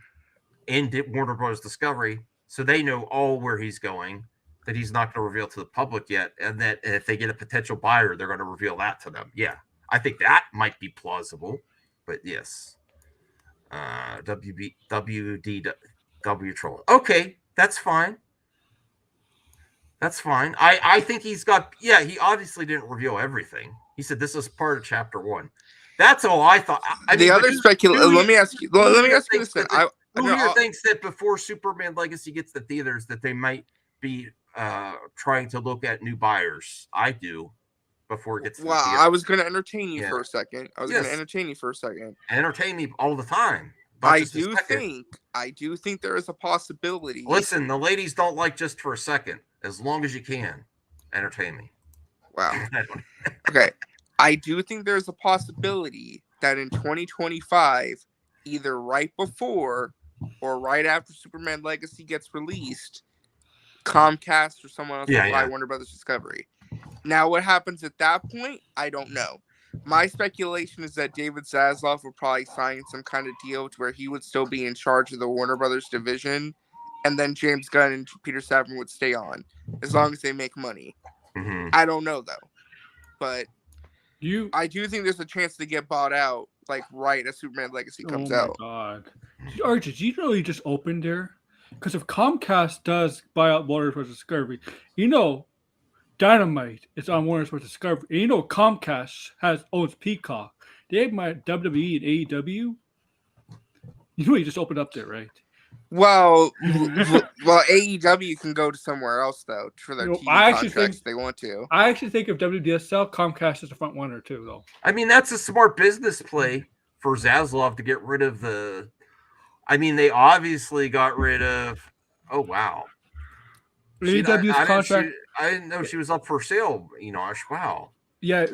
in Warner Bros. Discovery, so they know all where he's going, that he's not going to reveal to the public yet, and that if they get a potential buyer, they're going to reveal that to them. Yeah, I think that might be plausible, but yes. WDW troll. Okay, that's fine. That's fine. I think he's got. Yeah, he obviously didn't reveal everything. He said this is part of chapter 1. That's all I thought. Let me ask you. Let me ask you this then. Who here thinks that before Superman Legacy gets to theaters that they might be trying to look at new buyers? I do. Before it gets to theaters. I was going to entertain you for a second. Entertain me all the time. I do think there is a possibility. Listen, the ladies don't like just for a second. As long as you can, entertain me. Wow. Okay. I do think there's a possibility that in 2025, either right before or right after Superman Legacy gets released, Comcast or someone else will buy Warner Brothers Discovery. Now, what happens at that point, I don't know. My speculation is that David Zaslav would probably sign some kind of deal to where he would still be in charge of the Warner Brothers division, and then James Gunn and Peter Safran would stay on as long as they make money. Mm-hmm. I don't know though, but I do think there's a chance to get bought out like right as Superman Legacy comes out. Oh my god, Archie, did you know you just opened there? Because if Comcast does buy out Warner Bros. Discovery, Dynamite is on Warner Bros. Discovery. And Comcast owns Peacock. They have my WWE and AEW. You just opened up there, right? Well, AEW can go to somewhere else though for their TV contracts if they want to. I actually think if WDSL, Comcast is the front runner too, though. I mean, that's a smart business play for Zaslav to get rid of the. I mean, they obviously got rid of. Oh wow. AEW's contract. I didn't know she was up for sale. Wow. Yeah,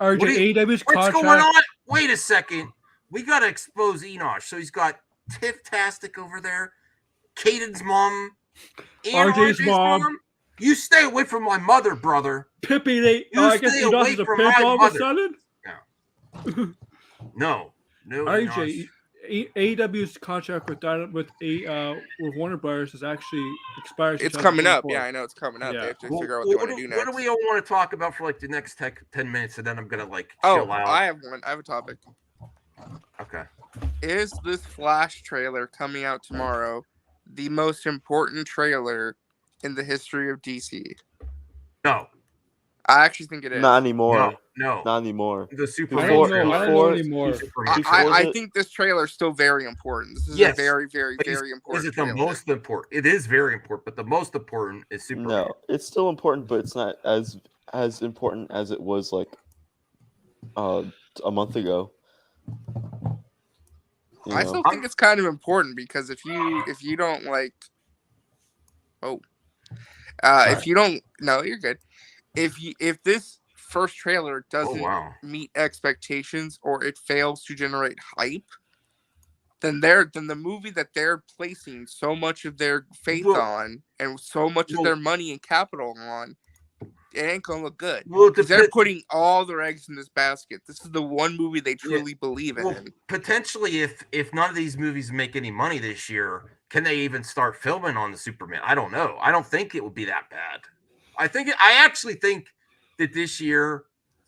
RJ, AEW's contract. What's going on? Wait a second. We got to expose Enosh. So he's got Tiff-tastic over there, Caden's mom, and RJ's mom. You stay away from my mother, brother. Pippi, I guess Enosh is a pimp all of a sudden? No. RJ, AEW's contract with Warner Bros. is actually expired. It's coming up. Yeah, I know it's coming up. Yeah. They have to figure out what they want to do next. What do we all want to talk about for like the next 10 minutes, and then I'm gonna chill out. I have one. I have a topic. Okay. Is this Flash trailer coming out tomorrow the most important trailer in the history of DC? No. I actually think it is. Not anymore. No. Not anymore. The Super I don't know anymore. I think this trailer is still very important. This is a very, very, very important. Is it the most important? It is very important, but the most important is Superman. No, it's still important, but it's not as important as it was like a month ago. I still think it's kind of important because if you don't like, if you don't, no, you're good. If this first trailer doesn't meet expectations or it fails to generate hype, then the movie that they're placing so much of their faith on and so much of their money and capital on, it ain't gonna look good. Because they're putting all their eggs in this basket. This is the one movie they truly believe in. Potentially, if none of these movies make any money this year, can they even start filming on the Superman? I don't know. I don't think it would be that bad. I actually think that this year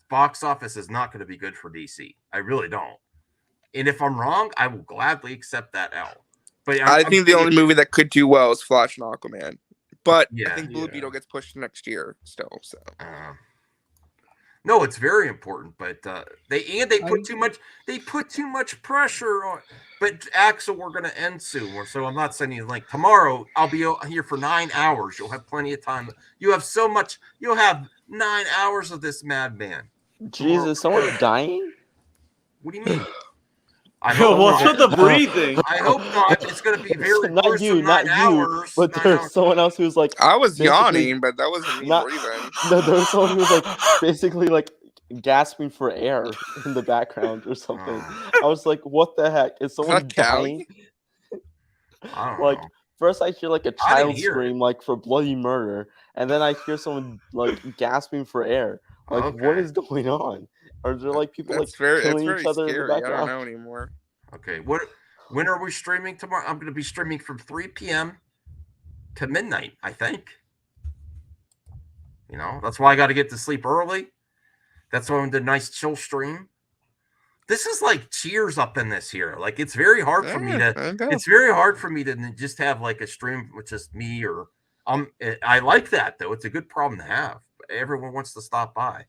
box office is not going to be good for DC. I really don't. And if I'm wrong, I will gladly accept that L. But I think the only movie that could do well is Flash and Aquaman. But I think Blue Beetle gets pushed next year still. So no, it's very important. But they put too much pressure on. But Axel, we're going to end soon. So I'm not sending you a link. Tomorrow I'll be here for 9 hours. You'll have plenty of time. You have so much. You'll have 9 hours of this madman. Jesus, someone dying? What do you mean? What's with the breathing? I hope not. It's going to be very not you, but there's someone else who's like. I was yawning, but that wasn't me breathing. No, there was someone who was like basically like gasping for air in the background or something. I was like, "What the heck? Is someone dying?" Like first, I hear like a child scream, like for bloody murder, and then I hear someone like gasping for air. Like, what is going on? Are there like people killing each other in the background? I don't know anymore. Okay, when are we streaming tomorrow? I'm going to be streaming from 3 p.m. to midnight, I think. You know, that's why I got to get to sleep early. That's why I'm doing a nice chill stream. This is like Cheers up in this here. Like it's very hard for me to. It's very hard for me to just have like a stream with just me or. I like that though. It's a good problem to have. Everyone wants to stop by.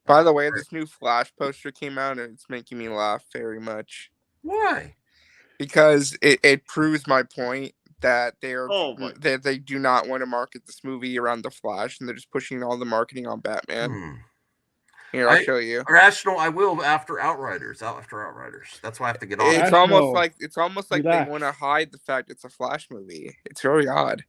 By the way, this new Flash poster came out and it's making me laugh very much. Why? Because it proves my point that that they do not want to market this movie around the Flash and they're just pushing all the marketing on Batman. Here, I'll show you. Rational, I will after Outriders. That's why I have to get on. It's almost like they want to hide the fact it's a Flash movie. It's very odd.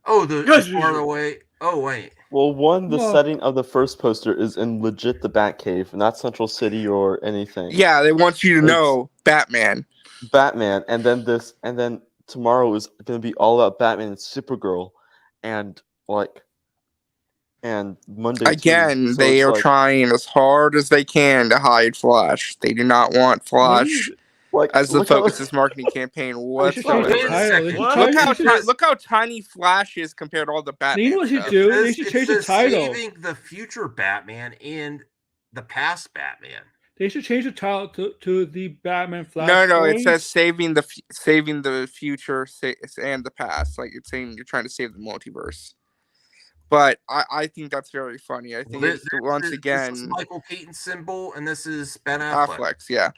Oh, the far away. Oh, wait. Well, the setting of the first poster is in legit the Batcave, not Central City or anything. Yeah, they want you to know Batman. And then tomorrow is going to be all about Batman and Supergirl, and Monday. Again, too. So they are trying as hard as they can to hide Flash. They do not want Flash as the focus of this marketing campaign whatsoever. Look how tiny Flash is compared to all the Batman. You know what you do? They should change the title. Saving the future Batman and the past Batman. They should change the title to the Batman Flash. No, it says saving the future and the past. Like it's saying you're trying to save the multiverse. But I think that's very funny. I think once again, this is Michael Keaton's symbol, and this is Ben Affleck. Yeah.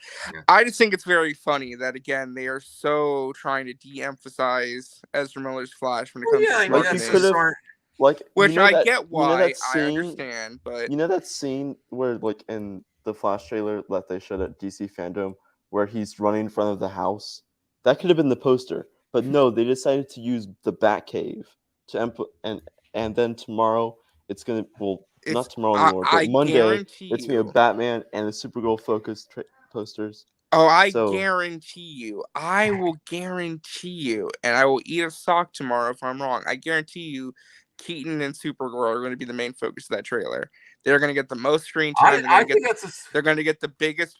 I just think it's very funny that again they are so trying to de-emphasize Ezra Miller's Flash when it comes to which I get why. I understand, but you know that scene where like in the Flash trailer that they showed at DC Fandom where he's running in front of the house? That could have been the poster, but no, they decided to use the Batcave to and then tomorrow it's gonna not tomorrow anymore, but Monday it's gonna be a Batman and a Supergirl focused posters. Oh, I guarantee you, I will guarantee you, and I will eat a sock tomorrow if I'm wrong. I guarantee you, Keaton and Supergirl are going to be the main focus of that trailer. They're going to get the most screen time. They're going to get the biggest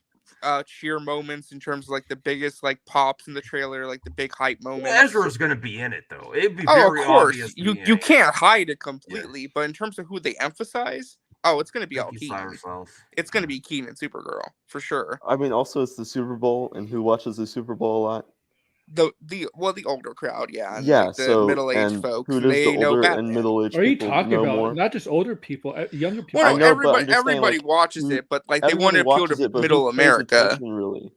cheer moments in terms of like the biggest like pops in the trailer, like the big hype moments. Ezra's going to be in it though. It'd be very obvious. You can't hide it completely, but in terms of who they emphasize, it's going to be all Keaton. It's going to be Keaton and Supergirl for sure. I mean, also it's the Super Bowl, and who watches the Super Bowl a lot? The older crowd, yeah. Like the middle-aged folks. Who does the older and middle-aged people? What are you talking about? More? Not just older people, younger people. Well, everybody watches it, but like they want to appeal to middle America. Really,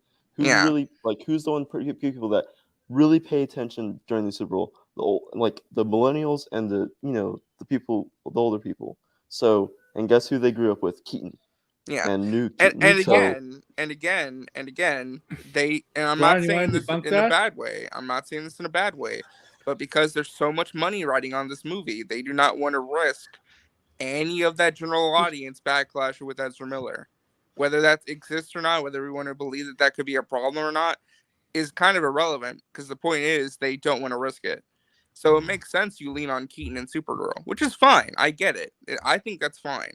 who's the one people that really pay attention during the Super Bowl? The millennials and the older people. So, and guess who they grew up with? Keaton. Yeah, and and Nuto. again, they, and I'm Brian, not you saying wanna this debunk in a that? bad way. I'm not saying this in a bad way, but because there's so much money riding on this movie, they do not want to risk any of that general audience backlash with Ezra Miller. Whether that exists or not, whether we want to believe that that could be a problem or not, is kind of irrelevant, because the point is they don't want to risk it. So it makes sense you lean on Keaton and Supergirl, which is fine. I get it. I think that's fine.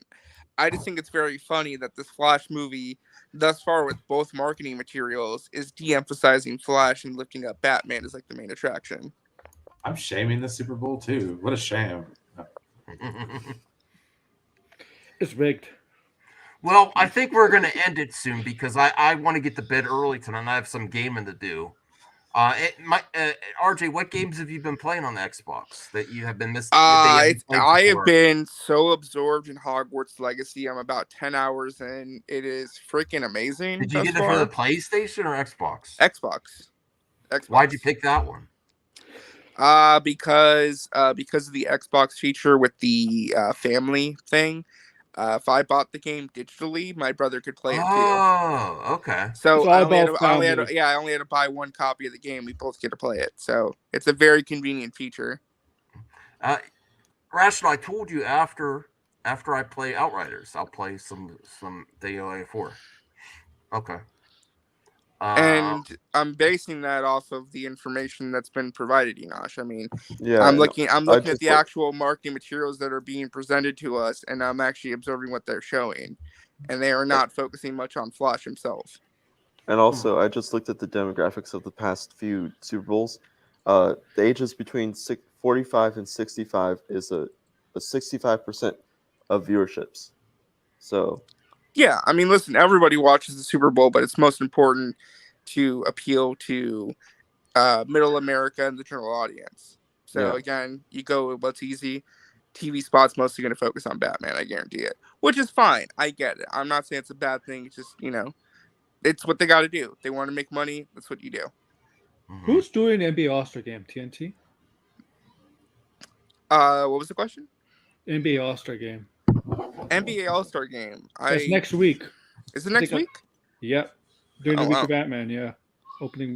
I just think it's very funny that this Flash movie, thus far with both marketing materials, is de-emphasizing Flash and lifting up Batman as like the main attraction. I'm shaming the Super Bowl too. What a shame. It's rigged. Well, I think we're going to end it soon because I want to get to bed early tonight. I have some gaming to do. RJ, what games have you been playing on the Xbox that you have been missing? I have been so absorbed in Hogwarts Legacy. I'm about 10 hours in. It is freaking amazing. Did you get it for the PlayStation or Xbox? Xbox. Why'd you pick that one? Because of the Xbox feature with the family thing. If I bought the game digitally, my brother could play it too. Oh, okay. So I only had to buy one copy of the game. We both get to play it. So it's a very convenient feature. Rational, I told you after I play Outriders, I'll play some Daylight 4. Okay. And I'm basing that off of the information that's been provided, Enosh. I mean, Yeah, I'm looking at the actual marketing materials that are being presented to us, and I'm actually observing what they're showing, and they are not focusing much on Flash himself. And also, I just looked at the demographics of the past few Super Bowls. The ages between 45 and 65 is a 65% of viewerships. So, yeah, I mean, listen, everybody watches the Super Bowl, but it's most important to appeal to middle America and the general audience. So again, you go with what's easy. TV spots mostly going to focus on Batman, I guarantee it, which is fine. I get it. I'm not saying it's a bad thing. It's just, it's what they got to do. They want to make money. That's what you do. Who's doing the NBA All-Star game? TNT? What was the question? NBA All-Star game. NBA All-Star game. That's next week. Is it next week? Yep. During the week of Batman, yeah. Opening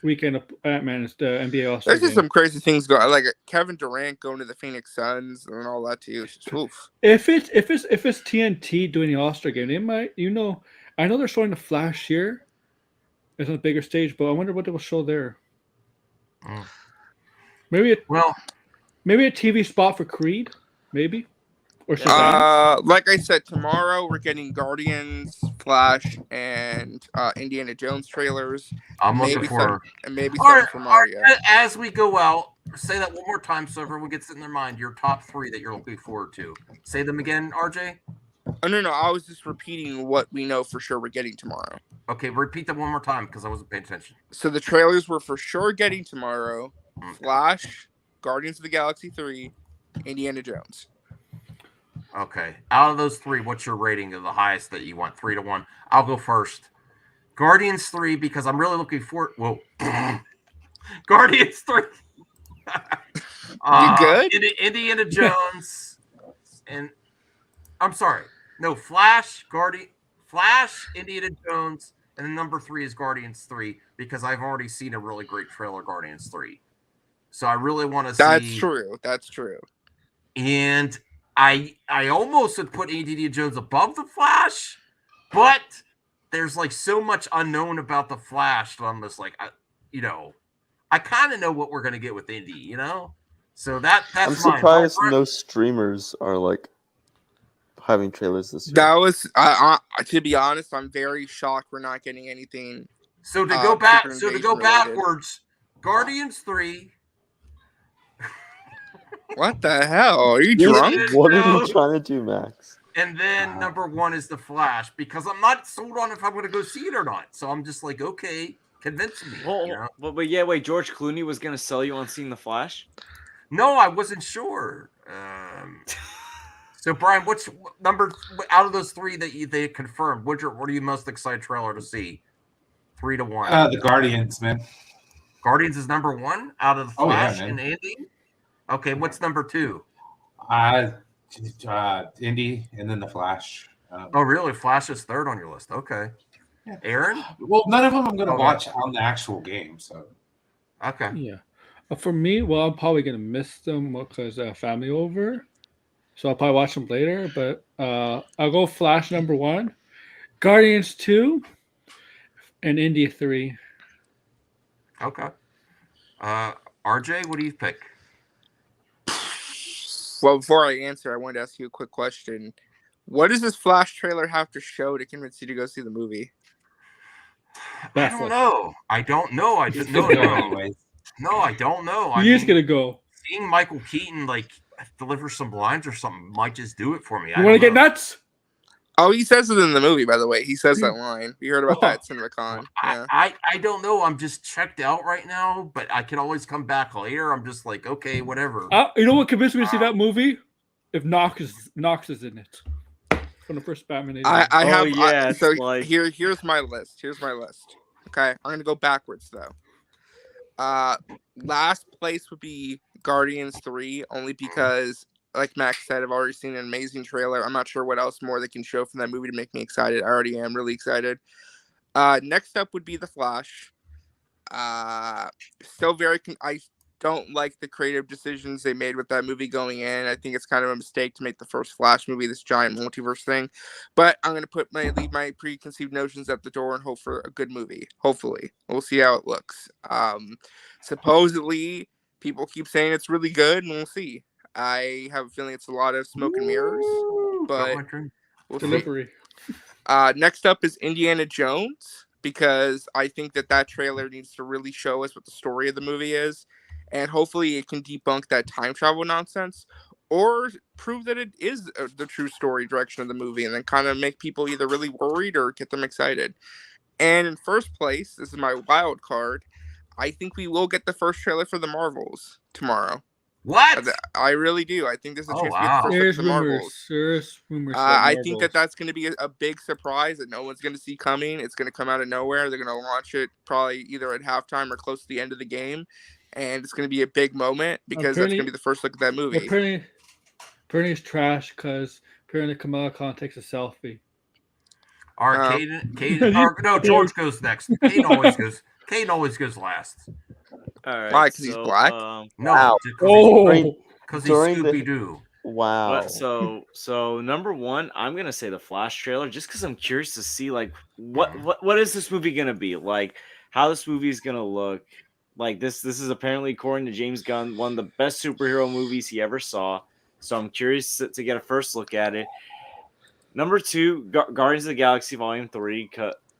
weekend of Batman is the NBA All-Star There's just some crazy things going, like Kevin Durant going to the Phoenix Suns and all that too. It's just, oof. If it's TNT doing the All-Star game, they might, I know they're showing the Flash here. It's on a bigger stage, but I wonder what they will show there. Maybe a TV spot for Creed, maybe. Or like I said, tomorrow we're getting Guardians, Flash, and Indiana Jones trailers. I'm looking for maybe some for Mario. As we go out, say that one more time so everyone gets it in their mind. Your top 3 that you're looking forward to. Say them again, RJ. Oh no, I was just repeating what we know for sure we're getting tomorrow. Okay, repeat them one more time because I wasn't paying attention. So the trailers we're for sure getting tomorrow: Flash, Guardians of the Galaxy 3, Indiana Jones. Okay. Out of those 3, what's your rating of the highest that you want? 3-1. I'll go first. Guardians 3 because I'm really looking for. Whoa. Guardians 3. You good? Indiana Jones and I'm sorry. No, Flash, Indiana Jones, and then number 3 is Guardians 3 because I've already seen a really great trailer, Guardians 3. So I really want to see. That's true. And I almost would put Indiana Jones above the Flash, but there's like so much unknown about the Flash that I'm just like, I kind of know what we're gonna get with Indy, So that's I'm surprised no streamers are like having trailers this year. That was, to be honest, I'm very shocked we're not getting anything. So to go backwards, Guardians 3. What the hell? Are you drunk? What are you trying to do, Max? And then number 1 is the Flash because I'm not sold on if I'm going to go see it or not. So I'm just like, okay, convince me. But wait, George Clooney was going to sell you on seeing the Flash? No, I wasn't sure. So Brian, what's number out of those 3 that they confirmed? What are you most excited trailer to see? 3-1. The Guardians, man. Guardians is number 1 out of the Flash and Andy. Okay, what's number 2? Indy, and then the Flash. Oh, really? Flash is third on your list. Okay. Yeah. Aaron? Well, none of them I'm going to Okay. watch on the actual game. So. Okay. Yeah. For me, well, I'm probably gonna miss them because family over, so I'll probably watch them later. But I'll go Flash number 1, Guardians 2, and India 3. Okay. RJ, what do you pick? Well, before I answer, I wanted to ask you a quick question. What does this Flash trailer have to show to convince you to go see the movie? I don't know. I don't know. I just know. No, I don't know. He is gonna go. Seeing Michael Keaton like deliver some lines or something might just do it for me. You want to get nuts? Oh, he says it in the movie, by the way. He says that line. We heard about that at CinemaCon. Yeah. I don't know. I'm just checked out right now, but I can always come back later. I'm just like, okay, whatever. You know what convinced me to see that movie? If Knox is in it. From the first Batman. I have. yeah, so like... here's my list. Okay, I'm gonna go backwards though. Last place would be Guardians 3, only because, like Max said, I've already seen an amazing trailer. I'm not sure what else more they can show from that movie to make me excited. I already am really excited. Next up would be The Flash. Still very. I don't like the creative decisions they made with that movie going in. I think it's kind of a mistake to make the first Flash movie this giant multiverse thing. But I'm gonna leave my preconceived notions at the door and hope for a good movie. Hopefully, we'll see how it looks. Supposedly, people keep saying it's really good, and we'll see. I have a feeling it's a lot of smoke and mirrors, but we'll see. Next up is Indiana Jones, because I think that trailer needs to really show us what the story of the movie is. And hopefully it can debunk that time travel nonsense, or prove that it is the true story direction of the movie, and then kind of make people either really worried or get them excited. And in first place, this is my wild card, I think we will get the first trailer for the Marvels tomorrow. What? I really do. I think there's a chance to get the first look at the Marvels. There's rumors. I think that's going to be a big surprise that no one's going to see coming. It's going to come out of nowhere. They're going to launch it probably either at halftime or close to the end of the game. And it's going to be a big moment because that's going to be the first look at that movie. Apparently it's trash because apparently Kamala Khan takes a selfie. No, George goes next. Caden always goes last. All right. Why? Because he's black? No. Because he's Scooby-Doo. Wow. So number 1, I'm gonna say the Flash trailer, just because I'm curious to see like what is this movie gonna be like, how this movie is gonna look. Like this is apparently, according to James Gunn, one of the best superhero movies he ever saw. So I'm curious to get a first look at it. Number 2, Guardians of the Galaxy Volume 3,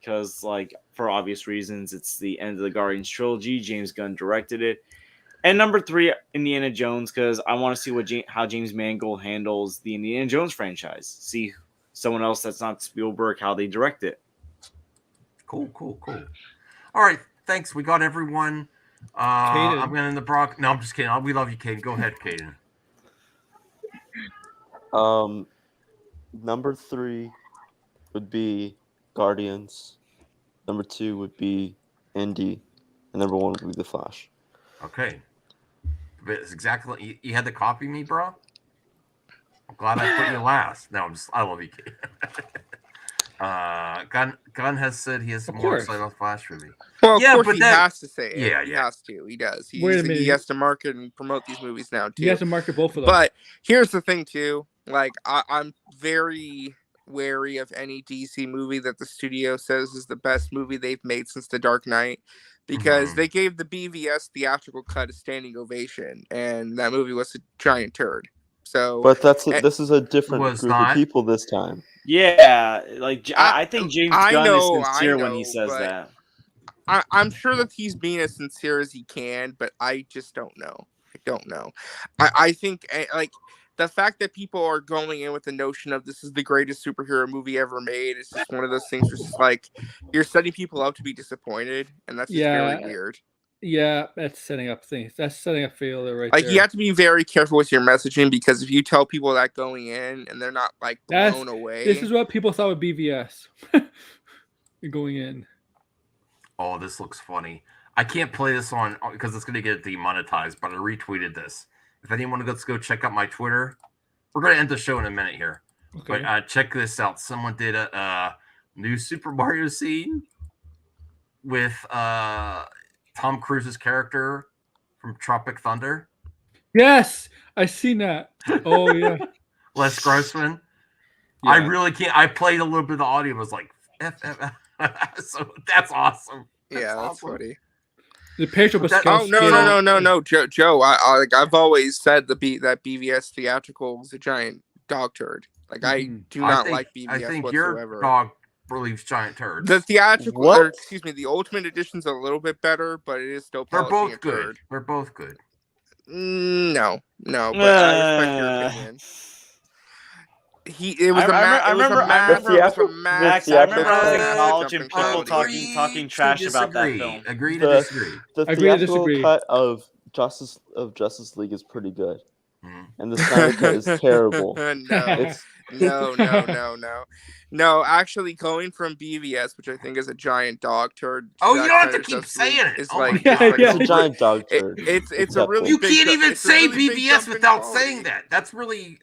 because like for obvious reasons, it's the end of the Guardians trilogy. James Gunn directed it. And number 3, Indiana Jones, because I want to see how James Mangold handles the Indiana Jones franchise. See someone else that's not Spielberg, how they direct it. Cool. All right, thanks. We got everyone. I'm going to the Brock. No, I'm just kidding. We love you, Caden. Go ahead, Caden. Number 3 would be Guardians. Number 2 would be Indy, and number 1 would be The Flash. Okay, it's exactly. You had to copy me, bro. I'm glad I put you last. No, I love you, Caden. Gunn has said he has more excited about Flash movie. Well, of course he has to say it. Yeah, he has to. He does. He has to market and promote these movies now too. He has to market both of them. But here's the thing too. Like I'm very wary of any DC movie that the studio says is the best movie they've made since The Dark Knight, because they gave the BVS theatrical cut a standing ovation, and that movie was a giant turd. So, but this is a different group of people this time. Yeah, like I think James Gunn is sincere when he says that. I'm sure that he's being as sincere as he can, but I just don't know. I think like the fact that people are going in with the notion of this is the greatest superhero movie ever made is just one of those things where it's just like you're setting people up to be disappointed, and that's just very weird. Yeah, that's setting up things. That's setting up failure right there. Like you have to be very careful with your messaging, because if you tell people that going in and they're not like blown away. This is what people thought with BVS. Going in. Oh, this looks funny. I can't play this on because it's going to get demonetized, but I retweeted this. If anyone wants to go check out my Twitter, we're going to end the show in a minute here. Okay. But check this out. Someone did a new Super Mario scene with Tom Cruise's character from Tropic Thunder. Yes, I seen that. Oh yeah. Les Grossman. Yeah. I really can't. I played a little bit of the audio. It was like, so that's awesome. That's awesome. funny. The picture was no, Joe. I've always said that BVS theatrical is a giant dog turd. Like I do not like BVS I think whatsoever. your dog believes giant turds. The theatrical, or, excuse me, the Ultimate Edition's a little bit better, but it is still. They're both good. They're both good. No, but I respect your opinion. It was a mask. I remember I was in college and people talking trash about that film. Agree to disagree. The theatrical cut of Justice League is pretty good, and the Snyder cut is terrible. No. Actually, going from BVS, which I think is a giant dog turd. Oh, you don't have to keep saying it. It's it's a giant dog turd. It's a really. You can't even say BVS without saying that. That's really,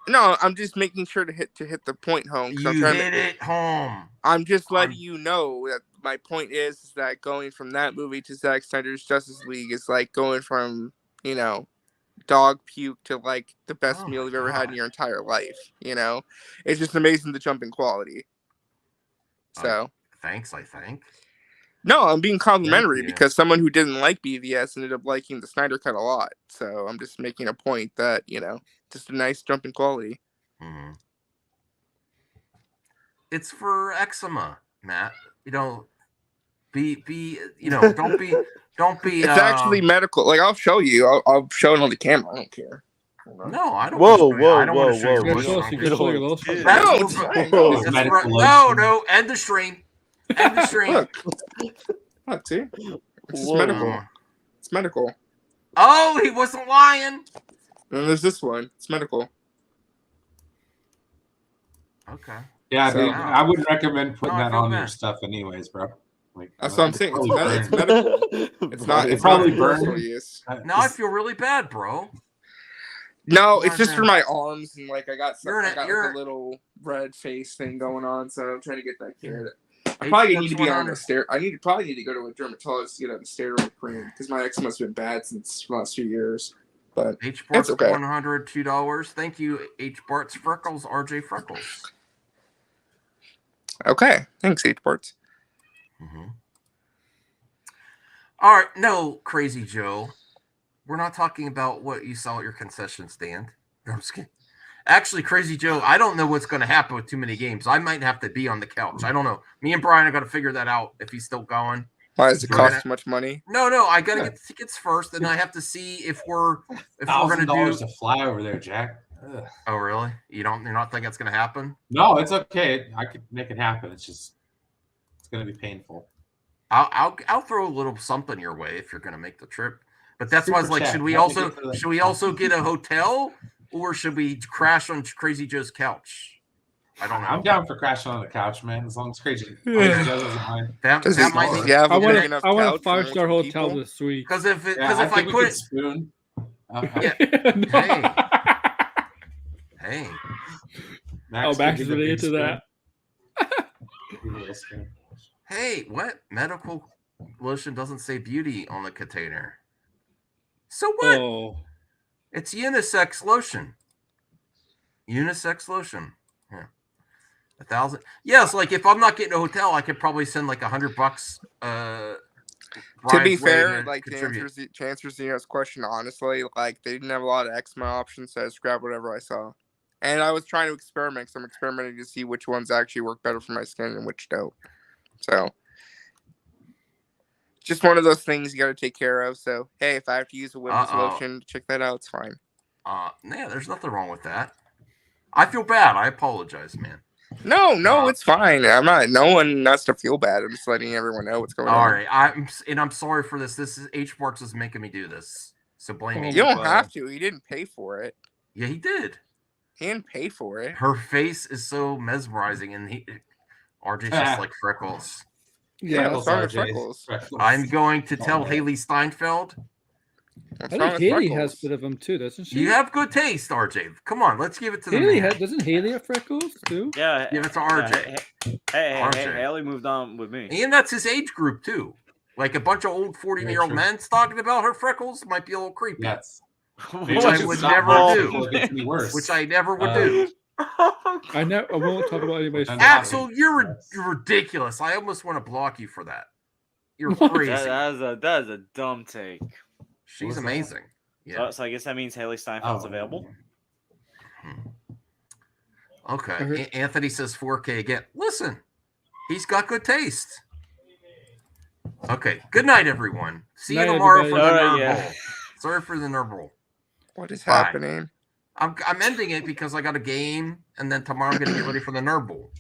No, I'm just making sure to hit the point home. You hit it home. I'm just letting you know that my point is that going from that movie to Zack Snyder's Justice League is like going from, dog puke to like the best meal you've ever had in your entire life. It's just amazing the jump in quality. So thanks, I think. No, I'm being complimentary because someone who didn't like BVS ended up liking the Snyder Cut a lot. So I'm just making a point that, just a nice jump in quality. Mm-hmm. It's for eczema, Matt. Don't be. It's actually medical. Like I'll show you. I'll show it on the camera. I don't care. No, I don't. No. End the stream. End the stream. Look, see, it's medical. It's medical. Oh, he wasn't lying. And there's this one. It's medical. Okay. Yeah, so, I wouldn't recommend putting that on your stuff, anyways, bro. Like, that's what I'm saying. It's medical. It's not. It's probably personal use. Now I feel really bad, bro. No, it's just for my arms and like I got a little red face thing going on, so I'm trying to get that cared. I probably need to be on the stair. Probably need to go to a dermatologist to get on the steroid cream because my eczema has been bad since the last few years. But H Bart's okay. $102. Thank you, H Bart's Freckles, RJ Freckles. Okay, thanks, H Bart's. Mm-hmm. All right, no, Crazy Joe. We're not talking about what you saw at your concession stand. No, I'm just kidding. Actually, Crazy Joe, I don't know what's going to happen with too many games. I might have to be on the couch. I don't know. Me and Brian, I got to figure that out if he's still going. Why does it cost too much money? No, I got to get the tickets first, and I have to see if we're going to do to fly over there, Jack. Ugh. Oh, really? You're not think it's going to happen? No, it's okay. I could make it happen. It's going to be painful. I'll throw a little something your way if you're going to make the trip. But that's why I was like, should we also get a hotel, or should we crash on Crazy Joe's couch? I don't know. I'm down for crashing on the couch, man. As long as Crazy Joe doesn't mind. That might be. I want a 5-star hotel this week. Because if I put it, spoon. Hey. Max is really into that. Hey, what? Medical lotion doesn't say beauty on the container. So what? Oh. It's unisex lotion. Unisex lotion. Yeah. 1,000. Yes, like if I'm not getting a hotel, I could probably send like $100. To be fair, like to answer Zeno's question, honestly, like they didn't have a lot of eczema options, so I just grabbed whatever I saw. And I was trying to experiment, so I'm experimenting to see which ones actually work better for my skin and which don't. So just one of those things you got to take care of. So, hey, if I have to use a women's lotion, check that out. It's fine. Yeah, there's nothing wrong with that. I feel bad. I apologize, man. No, it's fine. I'm not. No one has to feel bad. I'm just letting everyone know what's going on. All right, I'm sorry for this. This is H Marks is making me do this. So blame me. You don't have to. He didn't pay for it. Yeah, he did. He didn't pay for it. Her face is so mesmerizing, and RJ's just like Freckles. Yeah, Freckles. I'm going to tell Haley Steinfeld I think Haley has a bit of them too, doesn't she? You have good taste, RJ. Come on, let's give it to Haley. the man. Doesn't Haley have freckles too? Yeah. Give it to RJ. Hey, RJ. Haley moved on with me. And that's his age group too. Like a bunch of old 40-year-old men talking about her freckles might be a little creepy. Yes. Which I would never do. Which I never would do. I won't talk about anybody's. Axel, you're ridiculous. I almost want to block you for that. You're crazy. That is a dumb take. She's amazing. Yeah. So I guess that means Haley Steinfeld's available. Okay. Anthony says 4K again. Listen, he's got good taste. Okay. Good night, everyone. See you tomorrow for the Nerd Bowl. Sorry for the Nerd Bowl. What is happening? I'm ending it because I got a game, and then tomorrow I'm going to get ready for the Nerd Bowl.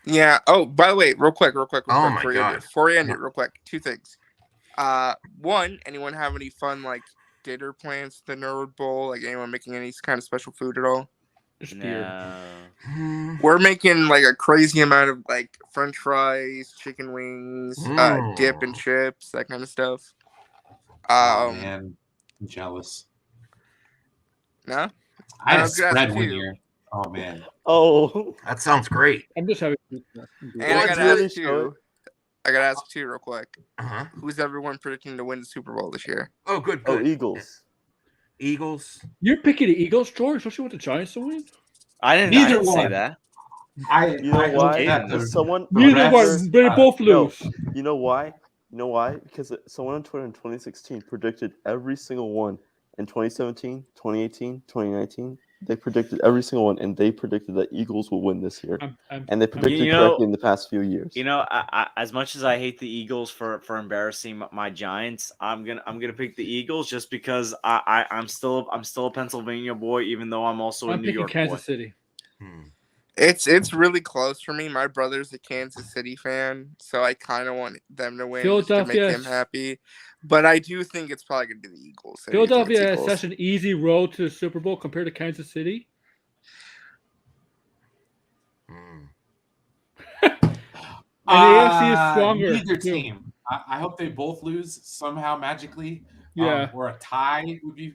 Yeah. Oh, by the way, real quick. Oh my God. Before you end it, real quick, two things. One, anyone have any fun like dinner plans for the Nerd Bowl? Like anyone making any kind of special food at all? No. We're making like a crazy amount of like French fries, chicken wings, dip and chips, that kind of stuff. Oh man, I'm jealous. No, I had a spread one year. Oh man. Oh, that sounds great. I'm just having. And I gotta ask you real quick. Who's everyone predicting to win the Super Bowl this year? Oh, good. Oh, Eagles. Eagles. You're picking the Eagles, George. Don't you want the Giants to win? I didn't say that. You know why? Someone. Neither one. They both lose. No. You know why? You know why? Because someone on Twitter in 2016 predicted every single one in 2017, 2018, 2019. They predicted every single one, and they predicted that Eagles will win this year. And they predicted correctly in the past few years. You know, I, as much as I hate the Eagles for embarrassing my Giants, I'm gonna pick the Eagles just because I'm still a Pennsylvania boy, even though I'm also a New York Kansas boy. City. It's really close for me. My brother's a Kansas City fan, so I kind of want them to win to make him happy. But I do think it's probably going to be the Eagles. Philadelphia has such an easy road to the Super Bowl compared to Kansas City. And the AFC is stronger. Neither team. I hope they both lose somehow magically. Yeah. Or a tie would be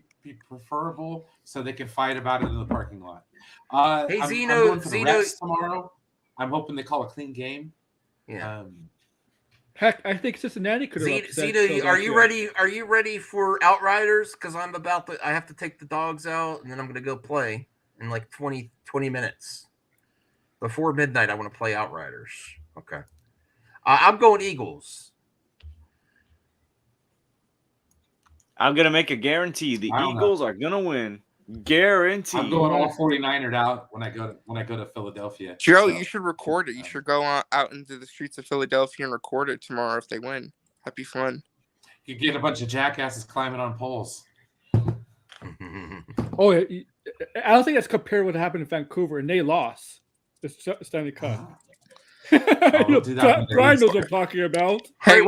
preferable, so they can fight about it in the parking lot. Hey, I'm going for the Rex tomorrow. I'm hoping they call a clean game. Yeah. Heck, I think Cincinnati could have. Zito, are you ready? Are you ready for Outriders? Because I have to take the dogs out, and then I'm going to go play in like 20 minutes. Before midnight, I want to play Outriders. Okay. I'm going Eagles. I'm going to make a guarantee. The Eagles are going to win. Guarantee. I'm going all 49ers out when I go to Philadelphia. Joe, you should record it. You should go out into the streets of Philadelphia and record it tomorrow if they win. That'd be fun. You get a bunch of jackasses climbing on poles. Oh, I don't think that's compared to what happened in Vancouver, and they lost the Stanley Cup. Brian knows what I'm talking about. Hey,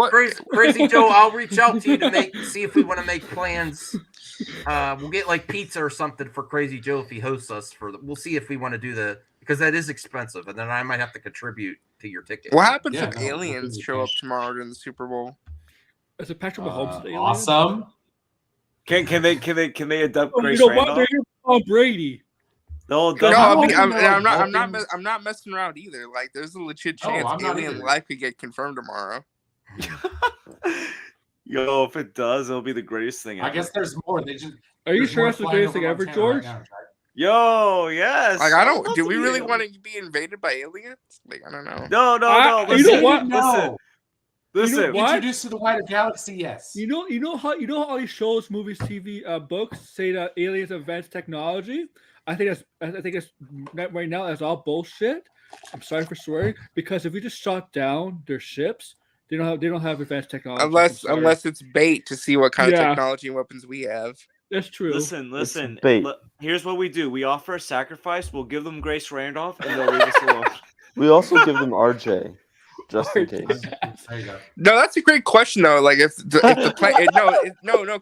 Crazy Joe, I'll reach out to you to see if we want to make plans. We'll get like pizza or something for Crazy Joe if he hosts us we'll see if we want to do because that is expensive, and then I might have to contribute to your ticket. What happens if aliens show up tomorrow during the Super Bowl? Is it Patrick Mahomes? Awesome. Can they adopt Grace you know Randolph? What? They're Tom Brady. I'm not messing around either. Like, there's a legit chance alien life could get confirmed tomorrow. Yo, if it does, it'll be the greatest thing ever. I guess there's more. Are you sure that's the greatest thing ever, George? Yo, yes. Like, do we really want to be invaded by aliens? Like, I don't know. No. You know what? Listen. Introduced to the wider galaxy, yes. You know how all these shows, movies, TV, books say that aliens advance technology. I think that's right now that's all bullshit. I'm sorry for swearing, because if we just shot down their ships, they don't have advanced technology. Unless it's bait to see what kind of technology and weapons we have. That's true. Listen. Here's what we do: we offer a sacrifice. We'll give them Grace Randolph, and they'll leave us alone. We also give them RJ. Just in case. There you go. No, that's a great question though. Like if the planet,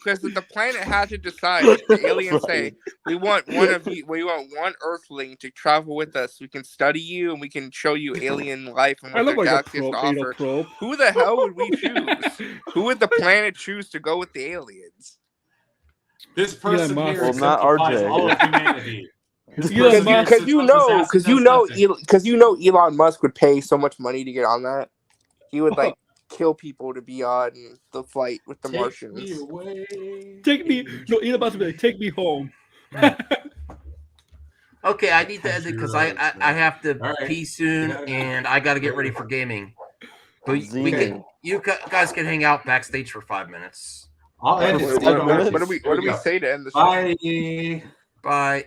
because the planet has to decide. If the aliens say we want one Earthling to travel with us. We can study you and we can show you alien life and what the galaxy has to offer. Who the hell would we choose? Who would the planet choose to go with the aliens? This person Musk. here Well, not exemplifies RJ. all of humanity. Because you know Elon Musk would pay so much money to get on that. He would like kill people to be on the flight with the Martians. Me away. Take me. No, Elon Musk would be like, take me home. Okay, I need to end it because I have to All right. pee soon and I got to get ready for gaming. But you guys can hang out backstage for 5 minutes. I'll end it. What do we say to end the show? Bye. Bye.